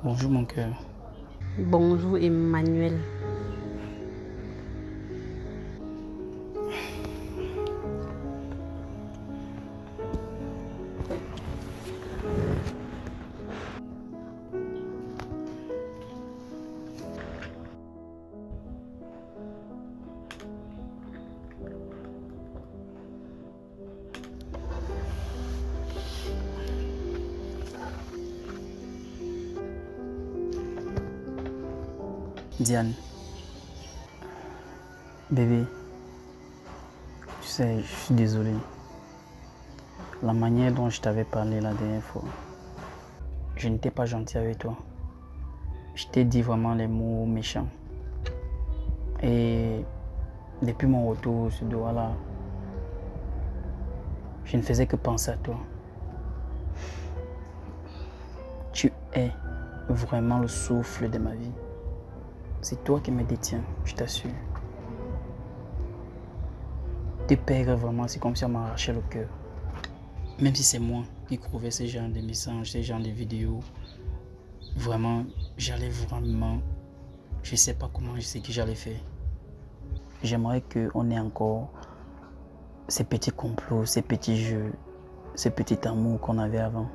Bonjour mon cœur. Bonjour Emmanuel. Diane, bébé, tu sais, je suis désolé. La manière dont je t'avais parlé la dernière fois, je n'étais pas gentil avec toi. Je t'ai dit vraiment les mots méchants. Et depuis mon retour sur Douala, je ne faisais que penser à toi. Tu es vraiment le souffle de ma vie. C'est toi qui me détiens, je t'assure. Te perdre vraiment, c'est comme si on m'arrachait le cœur. Même si c'est moi qui trouvais ce genre de messages, ce genre de vidéos, vraiment, j'allais vraiment... Je ne sais pas comment, je sais que j'allais faire. J'aimerais qu'on ait encore ces petits complots, ces petits jeux, ces petits amours qu'on avait avant.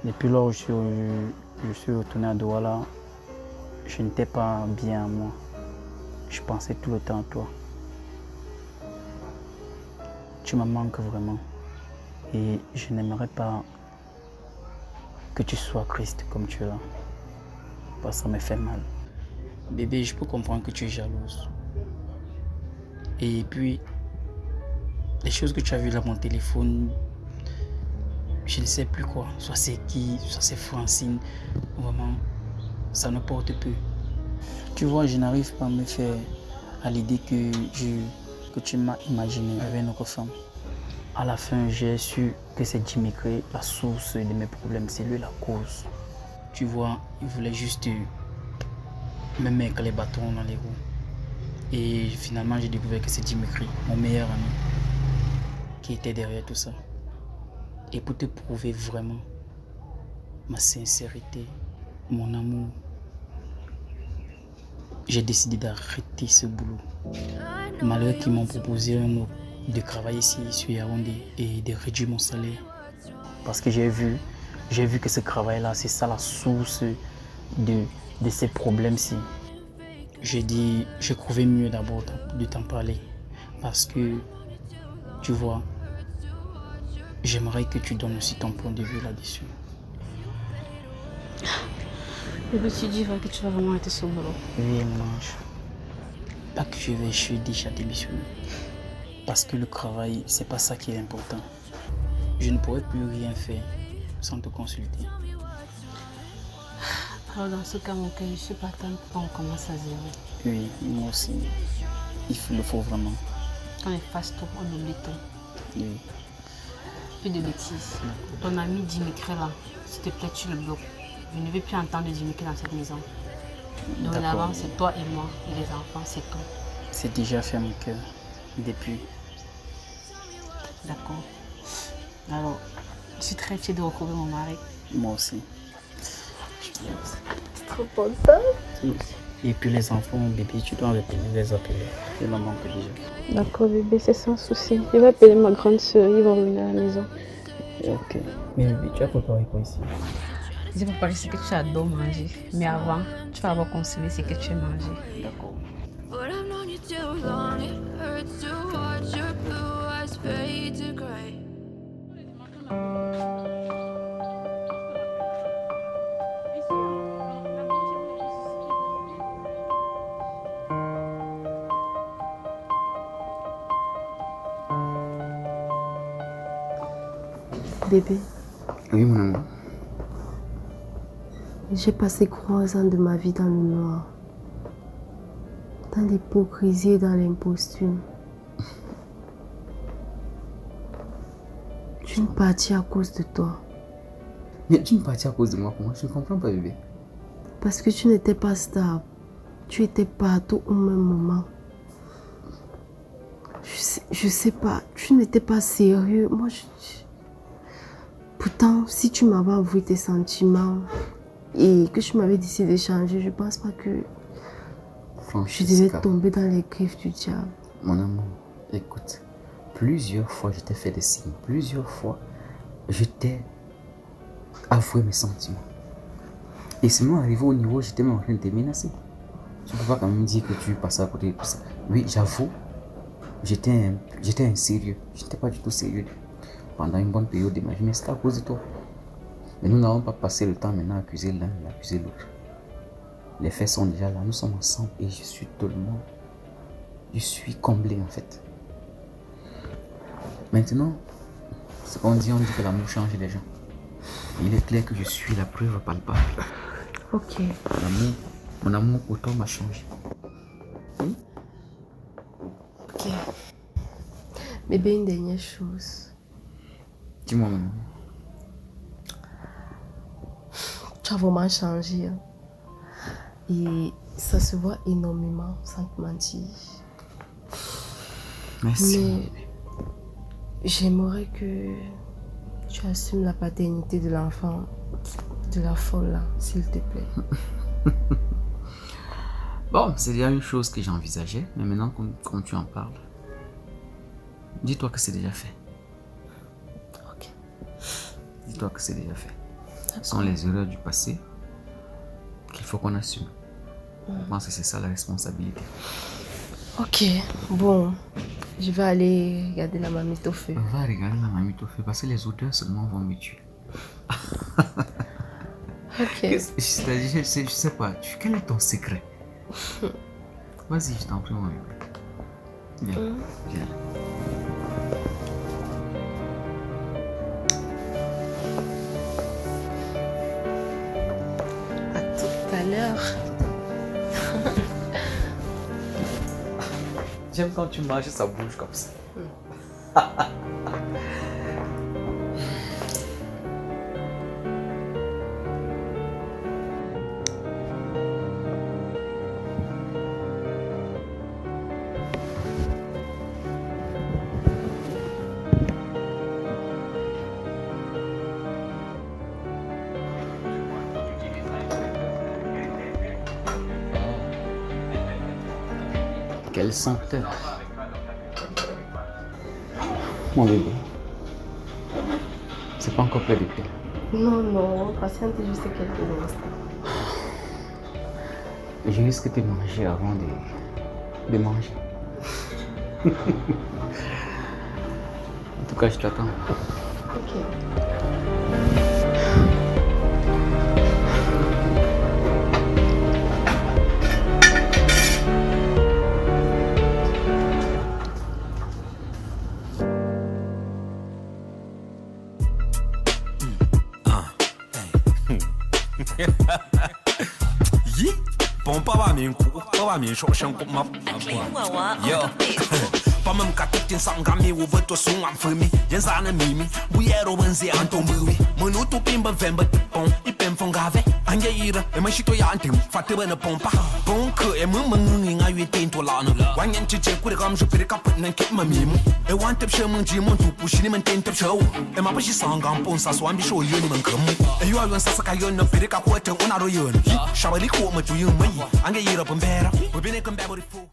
Depuis lors où je suis retourné à Douala, je n'étais pas bien à moi. Je pensais tout le temps à toi. Tu me manques vraiment. Et je n'aimerais pas que tu sois triste comme tu es là. Parce que ça me fait mal. Bébé, je peux comprendre que tu es jalouse. Et puis, les choses que tu as vues dans mon téléphone, je ne sais plus quoi. Soit c'est qui, soit c'est Francine. Vraiment, ça ne porte peu. Tu vois, je n'arrive pas à me faire à l'idée que tu m'as imaginé avec une autre femme. À la fin, j'ai su que c'est Jimmy Gray la source de mes problèmes, c'est lui la cause. Tu vois, il voulait juste me mettre les bâtons dans les roues. Et finalement, j'ai découvert que c'est Jimmy Gray, mon meilleur ami, qui était derrière tout ça. Et pour te prouver vraiment ma sincérité, mon amour, j'ai décidé d'arrêter ce boulot. Malgré qu'ils m'ont proposé un autre, de travailler ici sur Yaoundé et de réduire mon salaire. Parce que j'ai vu que ce travail-là, c'est ça la source de ces problèmes-ci. J'ai dit, j'ai trouvé mieux d'abord de t'en parler. Parce que, tu vois, j'aimerais que tu donnes aussi ton point de vue là-dessus. Bébé, tu dis que tu vas vraiment arrêter ce boulot. Oui, mon ange. Pas que je vais, je suis déjà démissionné. Parce que le travail, c'est pas ça qui est important. Je ne pourrais plus rien faire sans te consulter. Alors dans ce cas, mon cœur, je suis partante pour qu'on commence à zéro. Oui, moi aussi. Il le faut vraiment. On efface tout, on oublie tout. Oui. Plus de bêtises. Ton ami Jimmy Gray là, s'il te plaît, tu le bloques. Je ne veux plus entendre de Jimmy Gray dans cette maison. Dorénavant, c'est toi et moi et les enfants, c'est tout. C'est déjà fait mon cœur. Depuis. D'accord. Alors, je suis très fière de retrouver mon mari. Moi aussi. C'est trop content. Et puis les enfants, bébé, tu dois retenir les appeler. Je m'en manque déjà. D'accord bébé, c'est sans souci. Je vais appeler ma grande soeur, ils vont revenir à la maison. Ok. Mais bébé, tu as préparé quoi ici? J'ai préparé ce que tu adores manger. Mais avant, tu vas avoir consommé ce que tu aimes manger. D'accord. But I've known you too long, it hurts to watch your blue eyes fade to gray. Bébé, Oui, mon amour. j'ai passé 3 ans de ma vie dans le noir. Dans l'hypocrisie et dans l'imposture. Je suis partie à cause de toi. Mais tu me partis à cause de moi, comment? Je ne comprends pas, bébé. Parce que tu n'étais pas stable. Tu étais partout au même moment. Je sais pas, tu n'étais pas sérieux. Moi, Pourtant, si tu m'avais avoué tes sentiments et que tu m'avais décidé de changer, je pense pas que je devais tomber dans les griffes du diable. Mon amour, écoute, plusieurs fois je t'ai fait des signes, plusieurs fois je t'ai avoué mes sentiments. Et c'est même arrivé au niveau où j'étais même en train de te menacer. Tu peux pas quand même dire que tu passes à côté de tout ça. Oui, j'avoue, j'étais insérieux, je n'étais pas du tout sérieux. Pendant une bonne période de ma vie, mais c'est à cause de toi. Mais nous n'avons pas passé le temps maintenant à accuser l'un et à accuser l'autre. Les faits sont déjà là, nous sommes ensemble et je suis comblé en fait. Maintenant, ce qu'on dit, on dit que l'amour change les gens. Il est clair que je suis la preuve palpable. Ok. Mon amour pour toi m'a changé. Ok. Bébé, une dernière chose. Dis-moi, maman. Tu as vraiment changé. Hein. Et ça se voit énormément, sans te mentir. Merci. Mais j'aimerais que tu assumes la paternité de l'enfant, de la folle là, s'il te plaît. Bon, c'est déjà une chose que j'envisageais, mais maintenant, comme tu en parles, dis-toi que c'est déjà fait. Ok. Dis-toi que c'est déjà fait. Ce sont les erreurs du passé qu'il faut qu'on assume. Je pense que c'est ça la responsabilité. Ok, bon, je vais aller regarder la mamite au feu. Va regarder la mamite au feu parce que les odeurs seulement vont me tuer. Ok. Je sais pas, quel est ton secret? Vas-y, je t'en prie, mon bébé. Viens, viens. À tout à l'heure. J'aime quand tu marches, ça bouge comme ça. Quelle senteur. Mon bébé. C'est pas encore prêt de pied. Non, non, patiente juste quelques instants. Je risque de manger avant de manger. En tout cas, je t'attends. Ok. Yi, bon papa min ku, papa min short shan ku map. Yo. Pa même ka titin sanga mi wo veto sunga fumi. Yen sana mimi, buyero benzi antombuwi. Monu tu pimba vemba pon, ipem fongave. Anya ira, e mashito ya antem, fate bana pompa. Bon ke e mun nga ywe tento lana. Wanyan chiche ku de kam je pere kaput nan kit mamimu. E wan tep shemun ji mon tu pushini man tentep show. E ma pashi sanga pon sa so ambi show yoni man kamu. E yo alwan sa ka yon na pere ka ko te onaro yon. Shabali ko ma tu yun mai. Anga ira bombera, we been a combat with